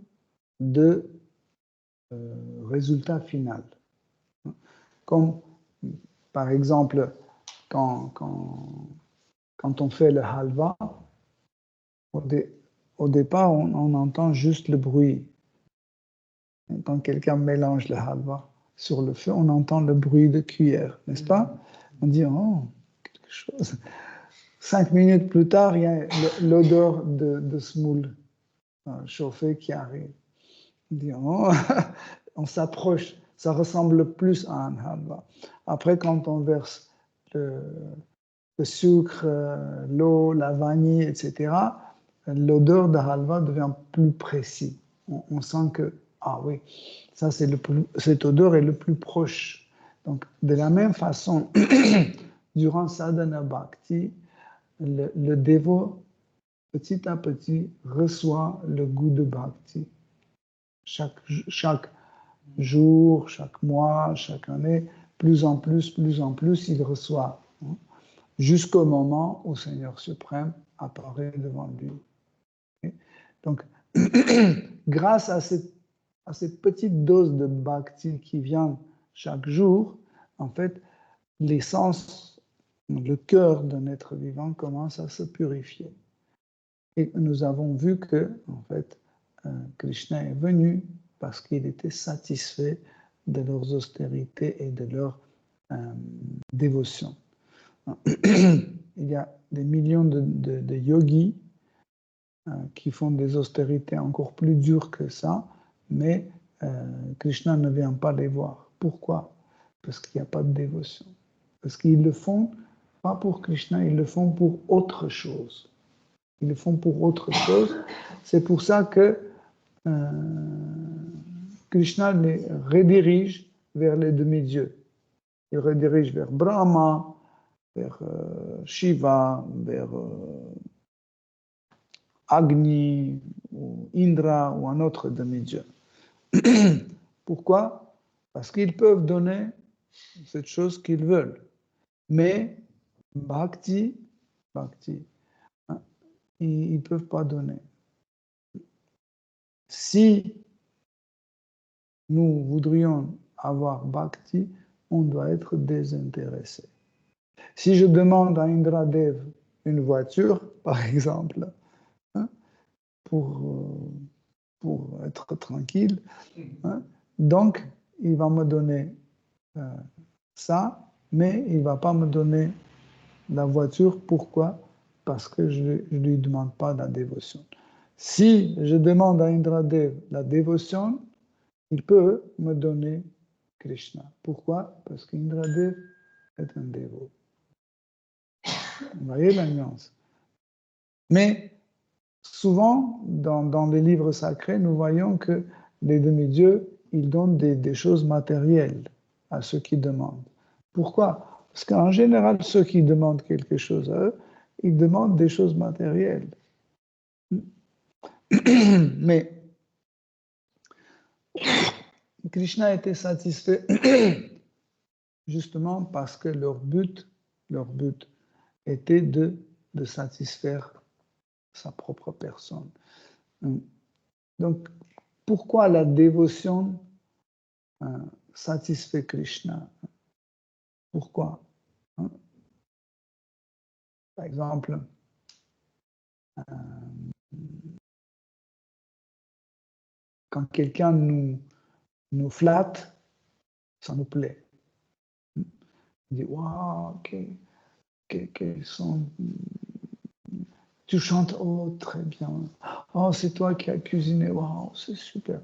de résultat final. Comme, par exemple, quand on fait le halva, au départ, on entend juste le bruit. Quand quelqu'un mélange le halva sur le feu, on entend le bruit de cuillère, n'est-ce pas? On dit, oh, quelque chose. 5 minutes plus tard, il y a l'odeur de semoule chauffé qui arrive. On dit, oh, on s'approche, ça ressemble plus à un halva. Après, quand on verse le sucre, l'eau, la vanille, etc., l'odeur de halva devient plus précise. On sent que, ah oui, ça cette odeur est le plus proche. Donc, de la même façon, durant sadhana bhakti, le dévot, petit à petit, reçoit le goût de bhakti. Chaque jour, chaque mois, chaque année, plus en plus, il reçoit. Jusqu'au moment où le Seigneur suprême apparaît devant lui. Donc, grâce à cette petite dose de bhakti qui vient chaque jour, en fait, l'essence, le cœur d'un être vivant commence à se purifier. Et nous avons vu que, en fait, Krishna est venu parce qu'il était satisfait de leurs austérités et de leur dévotion. Il y a des millions de yogis qui font des austérités encore plus dures que ça, mais Krishna ne vient pas les voir. Pourquoi? Parce qu'il n'y a pas de dévotion. Parce qu'ils le font pas pour Krishna, ils le font pour autre chose. Ils le font pour autre chose. C'est pour ça que Krishna les redirige vers les demi-dieux. Il redirige vers Brahma, vers Shiva, vers Agni, ou Indra, ou un autre demi-dieu. Pourquoi? Parce qu'ils peuvent donner cette chose qu'ils veulent. Mais Bhakti, hein, ils ne peuvent pas donner. Si nous voudrions avoir Bhakti, on doit être désintéressé. Si je demande à Indradev une voiture, par exemple, hein, pour être tranquille, hein, donc il va me donner ça, mais il ne va pas me donner la voiture. Pourquoi? Parce que je ne lui demande pas la dévotion. Si je demande à Indradev la dévotion, il peut me donner Krishna. Pourquoi? Parce qu'Indradev est un dévot. Vous voyez la nuance. Mais souvent, dans les livres sacrés, nous voyons que les demi-dieux, ils donnent des choses matérielles à ceux qui demandent. Pourquoi? Parce qu'en général, ceux qui demandent quelque chose à eux, ils demandent des choses matérielles. Mais Krishna était satisfait justement parce que leur but était de satisfaire sa propre personne. Donc, pourquoi la dévotion satisfait Krishna? Pourquoi? Par exemple, quand quelqu'un nous flatte, ça nous plaît. On dit, waouh, quels sont... Tu chantes, oh, très bien. Oh, c'est toi qui as cuisiné, waouh, c'est super.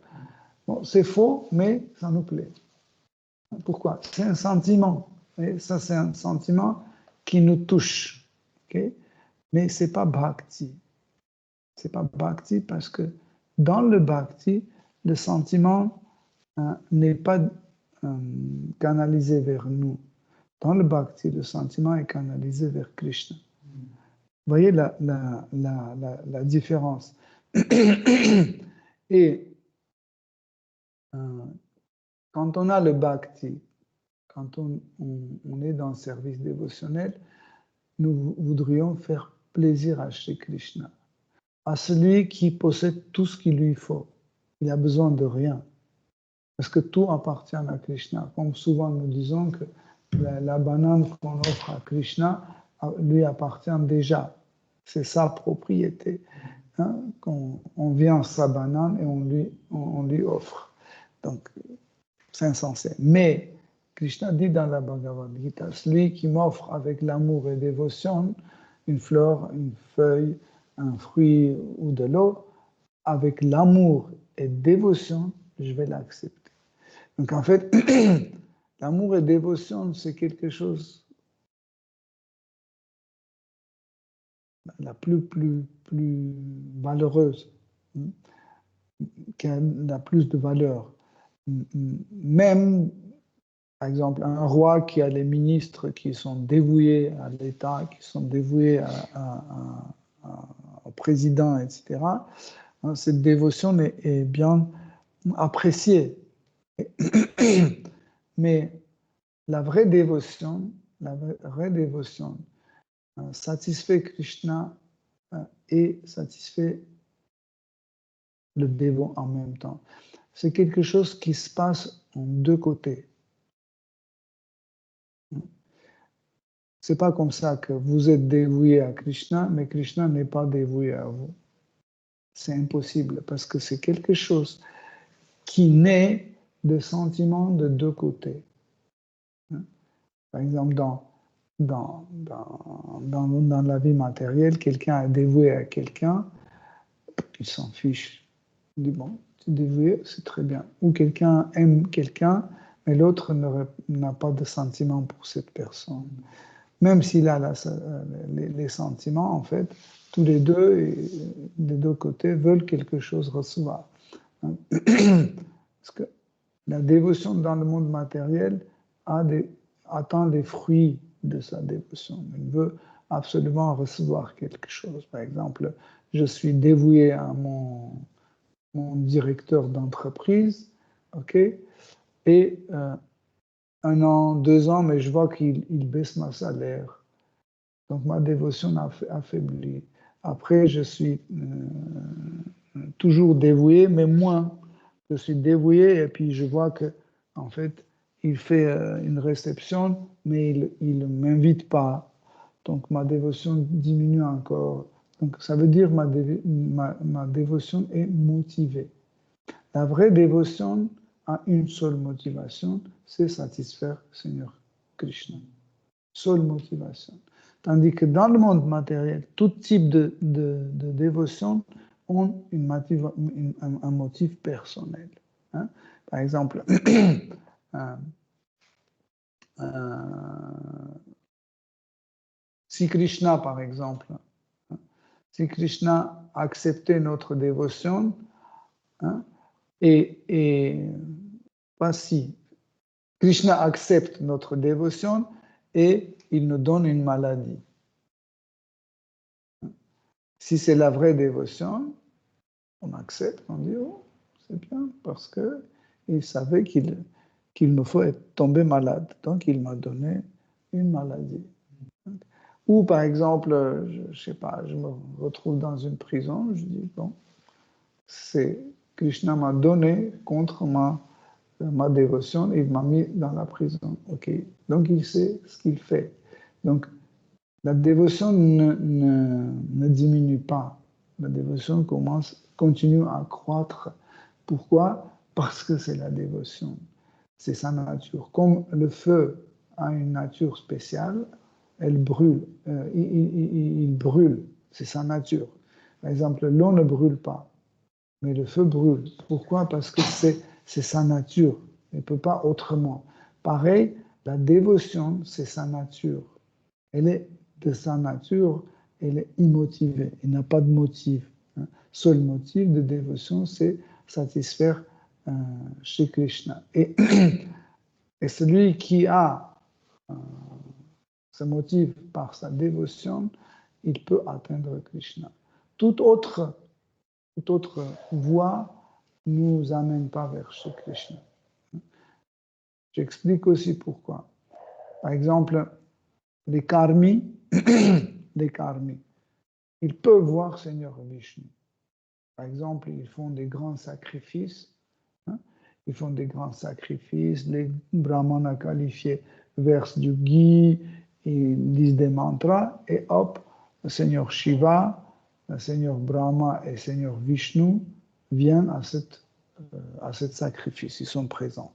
Bon, c'est faux, mais ça nous plaît. Pourquoi? C'est un sentiment. Et ça, c'est un sentiment qui nous touche. Okay? Mais ce n'est pas bhakti. Ce n'est pas bhakti parce que dans le bhakti, le sentiment n'est pas canalisé vers nous. Dans le bhakti, le sentiment est canalisé vers Krishna. Vous voyez la différence. Et quand on a le bhakti, quand on est dans le service dévotionnel, nous voudrions faire plaisir à Shri Krishna, à celui qui possède tout ce qu'il lui faut. Il n'a besoin de rien. Parce que tout appartient à Krishna. Comme souvent nous disons que la banane qu'on offre à Krishna lui appartient déjà. C'est sa propriété. Hein? On vient sa banane et on lui offre. Donc, c'est insensé. Mais Krishna dit dans la Bhagavad Gita, celui qui m'offre avec l'amour et dévotion une fleur, une feuille, un fruit ou de l'eau, avec l'amour et dévotion, je vais l'accepter. Donc en fait, l'amour et dévotion, c'est quelque chose la plus valeureuse, qui a la plus de valeur. Même, par exemple, un roi qui a les ministres qui sont dévoués à l'État, qui sont dévoués au président, etc., cette dévotion est bien appréciée. Mais la vraie dévotion satisfait Krishna et satisfait le dévot en même temps. C'est quelque chose qui se passe en deux côtés. C'est pas comme ça que vous êtes dévoué à Krishna, mais Krishna n'est pas dévoué à vous. C'est impossible parce que c'est quelque chose qui naît de sentiments de deux côtés. Par exemple, dans la vie matérielle, quelqu'un est dévoué à quelqu'un, il s'en fiche. Il dit, bon, tu es dévoué, c'est très bien. Ou quelqu'un aime quelqu'un, mais l'autre n'a pas de sentiment pour cette personne. Même s'il a les sentiments, en fait, tous les deux côtés veulent quelque chose recevoir. Parce que la dévotion dans le monde matériel attend les fruits de sa dévotion. Il veut absolument recevoir quelque chose. Par exemple, je suis dévoué à mon directeur d'entreprise, ok, et 1 an, 2 ans, mais je vois qu'il baisse ma salaire. Donc ma dévotion affaiblit. Après, je suis toujours dévoué, mais moins. Je suis dévoué et puis je vois que, en fait, il fait une réception, mais il ne m'invite pas. Donc ma dévotion diminue encore. Donc ça veut dire ma dévotion est motivée. La vraie dévotion a une seule motivation, c'est satisfaire le Seigneur Krishna. Seule motivation. Tandis que dans le monde matériel, tout type de dévotion ont un motif personnel. Hein? Par exemple, si Krishna, par exemple, si Krishna acceptait notre dévotion, hein, et pas si, Krishna accepte notre dévotion et il nous donne une maladie. Si c'est la vraie dévotion, on accepte, on dit, oh, c'est bien, parce qu'il savait qu'il me faut tomber malade. Donc, il m'a donné une maladie. Ou, par exemple, je ne sais pas, je me retrouve dans une prison, je dis, bon, Krishna m'a donné contre ma dévotion et il m'a mis dans la prison. Ok, donc il sait ce qu'il fait. Donc, la dévotion ne diminue pas. La dévotion continue à croître. Pourquoi? Parce que c'est la dévotion. C'est sa nature. Comme le feu a une nature spéciale, elle brûle. Il brûle. C'est sa nature. Par exemple, l'eau ne brûle pas, mais le feu brûle. Pourquoi? Parce que c'est sa nature. Il ne peut pas autrement. Pareil, la dévotion, c'est sa nature. Elle est de sa nature, elle est immotivée. Elle n'a pas de motif. Seul motif de dévotion, c'est satisfaire chez Krishna. Et celui qui a ce motif par sa dévotion, il peut atteindre Krishna. Toute autre voie ne nous amène pas vers chez Krishna. J'explique aussi pourquoi. Par exemple, les karmis, ils peuvent voir Seigneur Vishnu. Par exemple, ils font des grands sacrifices. Ils font des grands sacrifices. Les brahmanas qualifiés versent du ghee, ils disent des mantras, et hop, le Seigneur Shiva, le Seigneur Brahma et le Seigneur Vishnu viennent à cet sacrifice. Ils sont présents.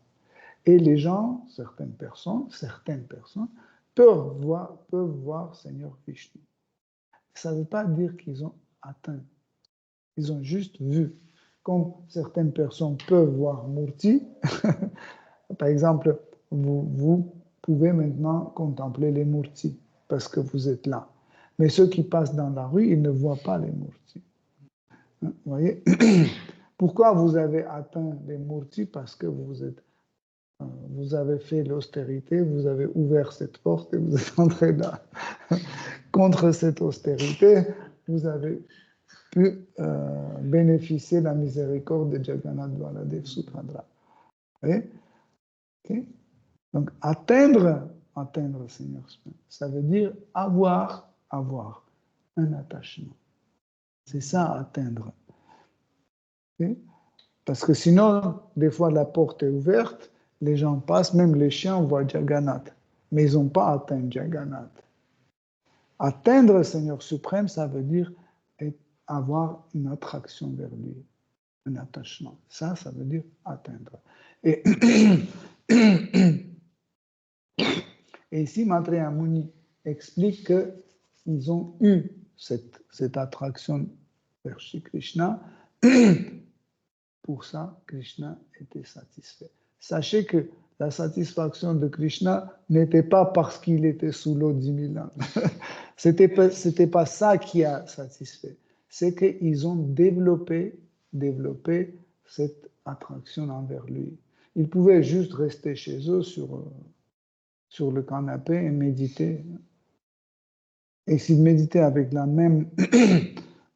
Et les gens, certaines personnes, peuvent voir Seigneur Vishnu. Ça ne veut pas dire qu'ils ont atteint. Ils ont juste vu. Comme certaines personnes peuvent voir Murti, par exemple, vous pouvez maintenant contempler les Murtis parce que vous êtes là. Mais ceux qui passent dans la rue, ils ne voient pas les Murtis. Vous voyez? Pourquoi vous avez atteint les Murtis? Parce que vous avez fait l'austérité, vous avez ouvert cette porte et vous êtes entré là. Contre cette austérité, vous avez pu bénéficier de la miséricorde de Jagannath Baladev Subhadra. Vous voyez? Okay? Donc, atteindre Seigneur, ça veut dire avoir un attachement. C'est ça, atteindre. Okay? Parce que sinon, des fois, la porte est ouverte, les gens passent, même les chiens voient Jagannath, mais ils n'ont pas atteint Jagannath. Atteindre le Seigneur suprême, ça veut dire avoir une attraction vers lui, un attachement. Ça veut dire atteindre. Et, et ici, Maitreya Muni explique qu'ils ont eu cette attraction vers Shri Krishna. Pour ça, Krishna était satisfait. Sachez que la satisfaction de Krishna n'était pas parce qu'il était sous l'eau 10 000 ans. C'était pas ça qui a satisfait. C'est qu'ils ont développé cette attraction envers lui. Ils pouvaient juste rester chez eux sur le canapé et méditer. Et s'ils méditaient avec la même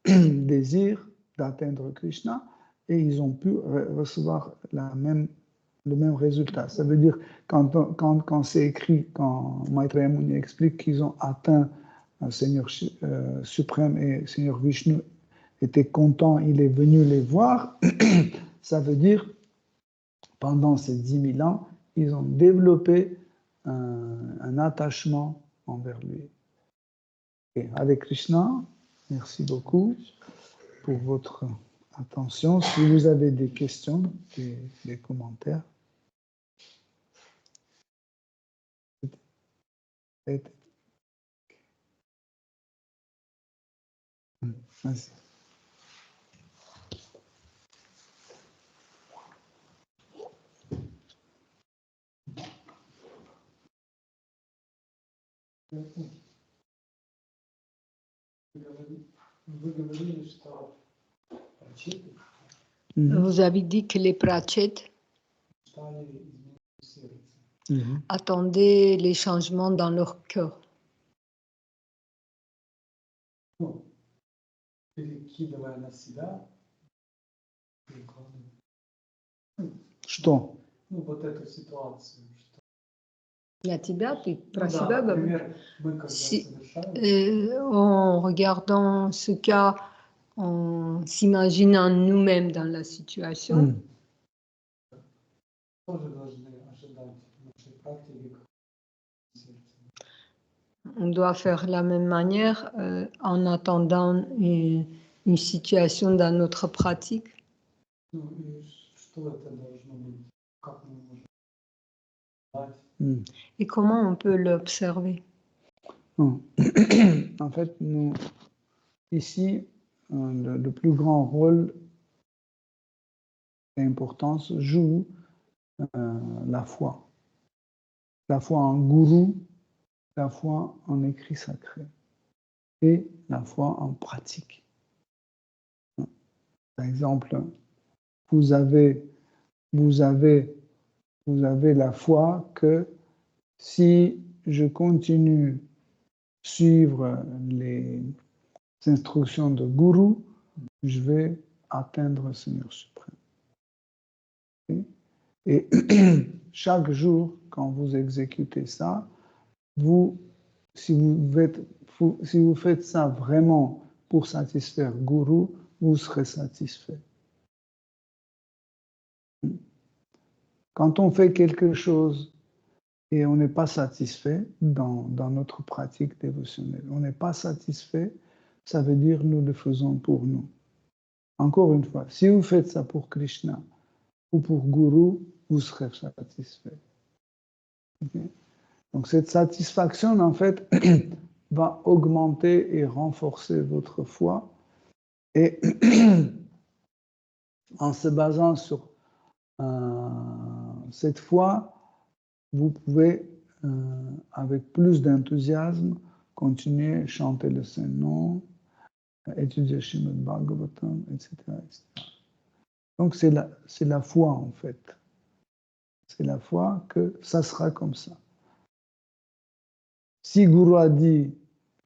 désir d'atteindre Krishna, et ils ont pu recevoir le même résultat. Ça veut dire, quand c'est écrit, quand Maitreya Muni explique qu'ils ont atteint un Seigneur suprême et Seigneur Vishnu était content, il est venu les voir, ça veut dire, pendant ces 10 000 ans, ils ont développé un attachement envers lui. Et Hare Krishna, merci beaucoup pour votre attention. Si vous avez des questions, des commentaires. Vas-y. Vous avez dit que les Prachets attendaient les changements dans leur cœur. Что? Вот эту ситуацию. Я тебя, ты про Ну, себя да, говоришь. например, мы когда совершаем, En regardant ce cas, en s'imaginant nous-mêmes dans la situation, тоже должны ожидать нашей практики on doit faire la même manière en attendant une situation dans notre pratique. Ну, и что это должно быть? Как мы можем ожидать? Et comment on peut l'observer? En fait, nous, ici, le plus grand rôle et importance joue la foi. La foi en gourou, la foi en écrit sacré et la foi en pratique. Par exemple, vous avez la foi que si je continue suivre les instructions de gourou, je vais atteindre le Seigneur suprême. Et chaque jour, quand vous exécutez ça, si vous faites ça vraiment pour satisfaire gourou, vous serez satisfait. Quand on fait quelque chose et on n'est pas satisfait dans notre pratique dévotionnelle, on n'est pas satisfait, ça veut dire nous le faisons pour nous. Encore une fois, si vous faites ça pour Krishna ou pour Guru, vous serez satisfait. Okay? Donc cette satisfaction, en fait, va augmenter et renforcer votre foi. Et en se basant sur cette foi, vous pouvez, avec plus d'enthousiasme, continuer à chanter le Saint-Nom, étudier Srimad Bhagavatam, etc., etc. Donc c'est la foi, en fait. C'est la foi que ça sera comme ça. Si Guru a dit,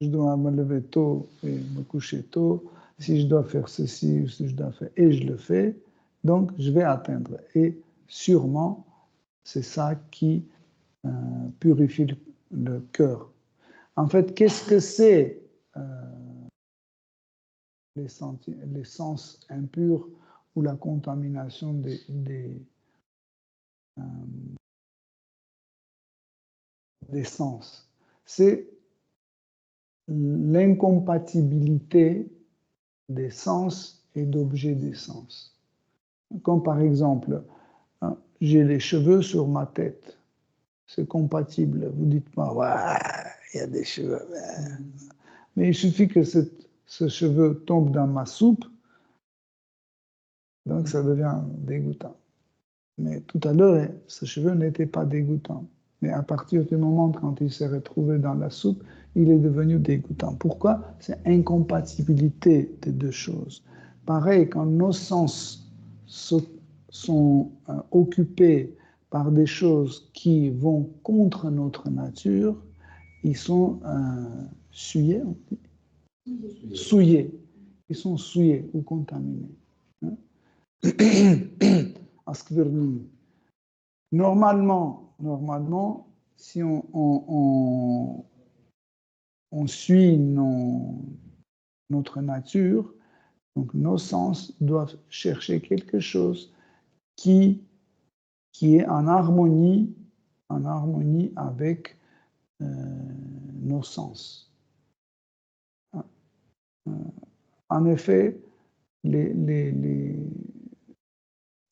je dois me lever tôt et me coucher tôt, si je dois faire ceci ou si je dois faire, et je le fais, donc je vais atteindre. Et sûrement, c'est ça qui purifie le cœur. En fait, qu'est-ce que c'est les sens impurs ou la contamination des sens. C'est l'incompatibilité des sens et d'objets des sens. Comme par exemple, hein, j'ai les cheveux sur ma tête. C'est compatible. Vous dites pas, ouais, il y a des cheveux. Mais il suffit que ce cheveu tombe dans ma soupe, donc ça devient dégoûtant. Mais tout à l'heure, ce cheveu n'était pas dégoûtant. Mais à partir du moment quand il s'est retrouvé dans la soupe, il est devenu dégoûtant. Pourquoi? C'est incompatibilité des deux choses. Pareil, quand nos sens sont occupés par des choses qui vont contre notre nature, ils sont souillés, souillés. Ils sont souillés ou contaminés. Normalement, si on suit notre nature, donc nos sens doivent chercher quelque chose qui est en harmonie avec nos sens. En effet,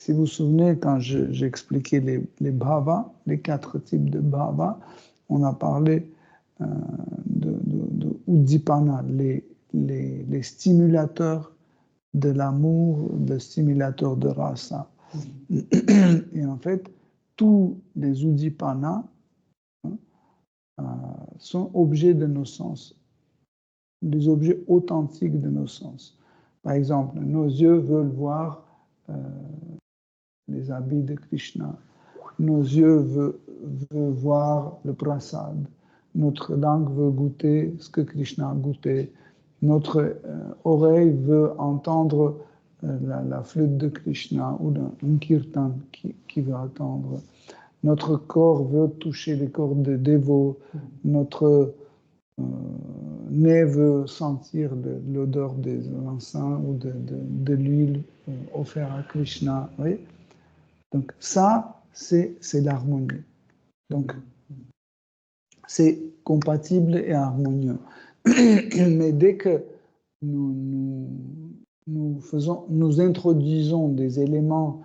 si vous vous souvenez, quand j'expliquais les bhavas, les 4 types de bhavas, on a parlé de uddipana, les stimulateurs de l'amour, les stimulateurs de rasa. Et en fait, tous les uddipana sont objets de nos sens, des objets authentiques de nos sens. Par exemple, nos yeux veulent voir les habits de Krishna. Nos yeux veulent voir le prasad. Notre langue veut goûter ce que Krishna a goûté. Notre oreille veut entendre la flûte de Krishna ou un kirtan qui veut entendre. Notre corps veut toucher les corps des dévots. Notre nez veut sentir l'odeur des encens ou de l'huile offerte à Krishna. Oui? Donc ça, c'est l'harmonie. Donc, c'est compatible et harmonieux. Mais dès que nous introduisons des éléments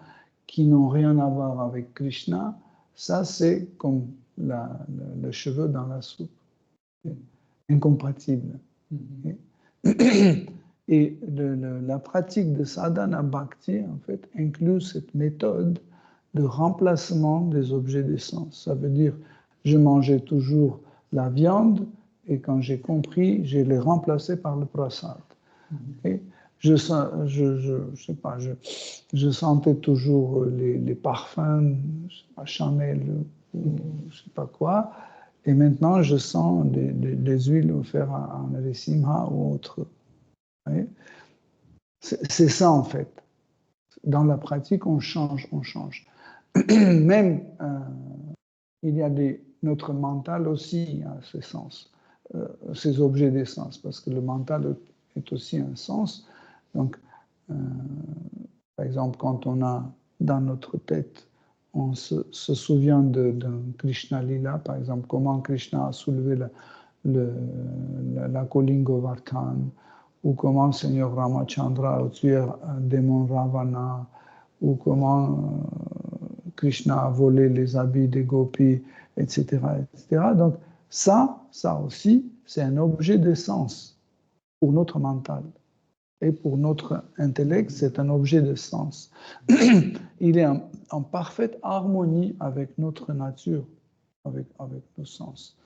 qui n'ont rien à voir avec Krishna, ça c'est comme le cheveu dans la soupe. Incompatible. Et la pratique de sadhana bhakti, en fait, inclut cette méthode de remplacement des objets des sens. Ça veut dire, je mangeais toujours la viande et quand j'ai compris, je l'ai remplacé par le prasad. Okay? Je sentais toujours les parfums, je sais pas, Chanel ou je sais pas quoi, et maintenant je sens des huiles offertes en Narasimha ou autre. Okay? C'est ça en fait. Dans la pratique, on change. Même, il y a notre mental aussi a ses sens, ces objets des sens, parce que le mental est aussi un sens. Donc, par exemple, quand on a dans notre tête, on se souvient d'un Krishna Lila, par exemple, comment Krishna a soulevé la colline Govardhan, ou comment le Seigneur Ramachandra a tué un démon Ravana, ou comment Krishna a volé les habits des gopis, etc., etc. Donc ça aussi, c'est un objet de sens pour notre mental. Et pour notre intellect, c'est un objet de sens. Il est en parfaite harmonie avec notre nature, avec nos sens.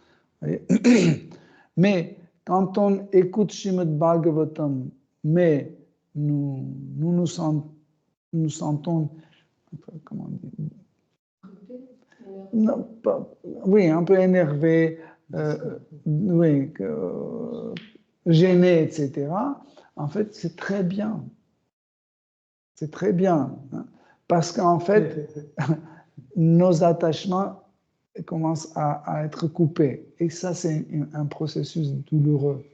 Mais quand on écoute Srimad Bhagavatam, mais nous sentons, comment dire, non, oui, un peu énervé, oui, gêné, etc. En fait, c'est très bien. C'est très bien. Hein, parce qu'en fait, nos attachements commencent à être coupés. Et ça, c'est un processus douloureux.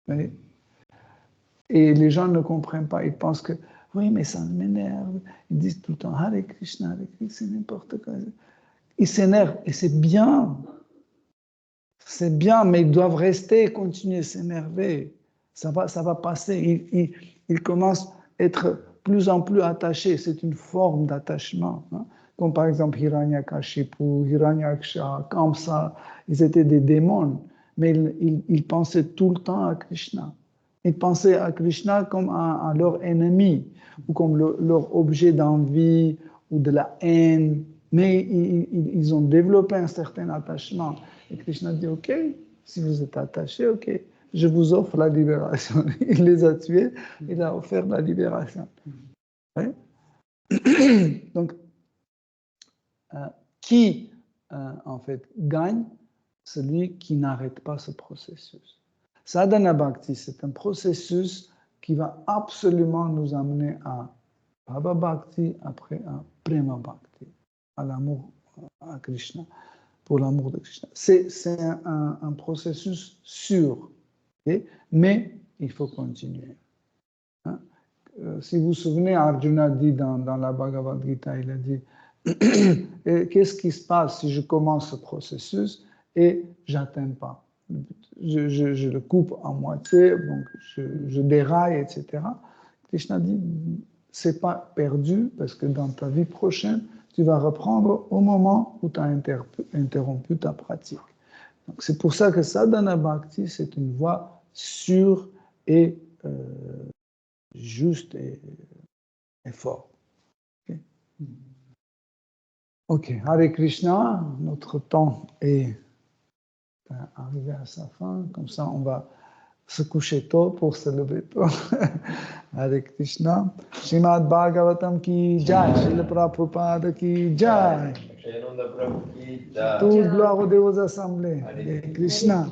Et les gens ne comprennent pas. Ils pensent que Oui, mais ça m'énerve. Ils disent tout le temps Hare Krishna, c'est n'importe quoi. Ils s'énervent et c'est bien. C'est bien, mais ils doivent rester et continuer à s'énerver. Ça va passer. Ils commencent à être plus en plus attachés. C'est une forme d'attachement. Hein. Comme par exemple Hiranyakashipu, Hiranyaksha, comme ça. Ils étaient des démons, mais ils pensaient tout le temps à Krishna. Ils pensaient à Krishna comme à leur ennemi ou comme leur objet d'envie ou de la haine. Mais ils ont développé un certain attachement. Et Krishna dit, OK, si vous êtes attaché, OK, je vous offre la libération. Il les a tués, il a offert la libération. Ouais. Donc, qui, en fait, gagne? Celui qui n'arrête pas ce processus. Sadhana Bhakti, c'est un processus qui va absolument nous amener à Bhava Bhakti, après à Prema Bhakti, à l'amour à Krishna, pour l'amour de Krishna. C'est un processus sûr, okay? Mais il faut continuer. Hein? Si vous vous souvenez, Arjuna dit dans la Bhagavad Gita, il a dit qu'est-ce qui se passe si je commence ce processus et j'atteins pas? Je le coupe en moitié, donc je déraille, etc. Krishna dit, c'est pas perdu parce que dans ta vie prochaine, tu vas reprendre au moment où tu as interrompu ta pratique. Donc c'est pour ça que Sadhana Bhakti, c'est une voie sûre et juste et forte. Ok, Hare Krishna, notre temps est arrivé à sa fin, comme ça on va se coucher tôt pour se lever tôt. Hare Krishna, Srimad Bhagavatam ki jai, Srila Prabhupada ki jai. Toute gloire aux dévots assemblés. Hare Krishna.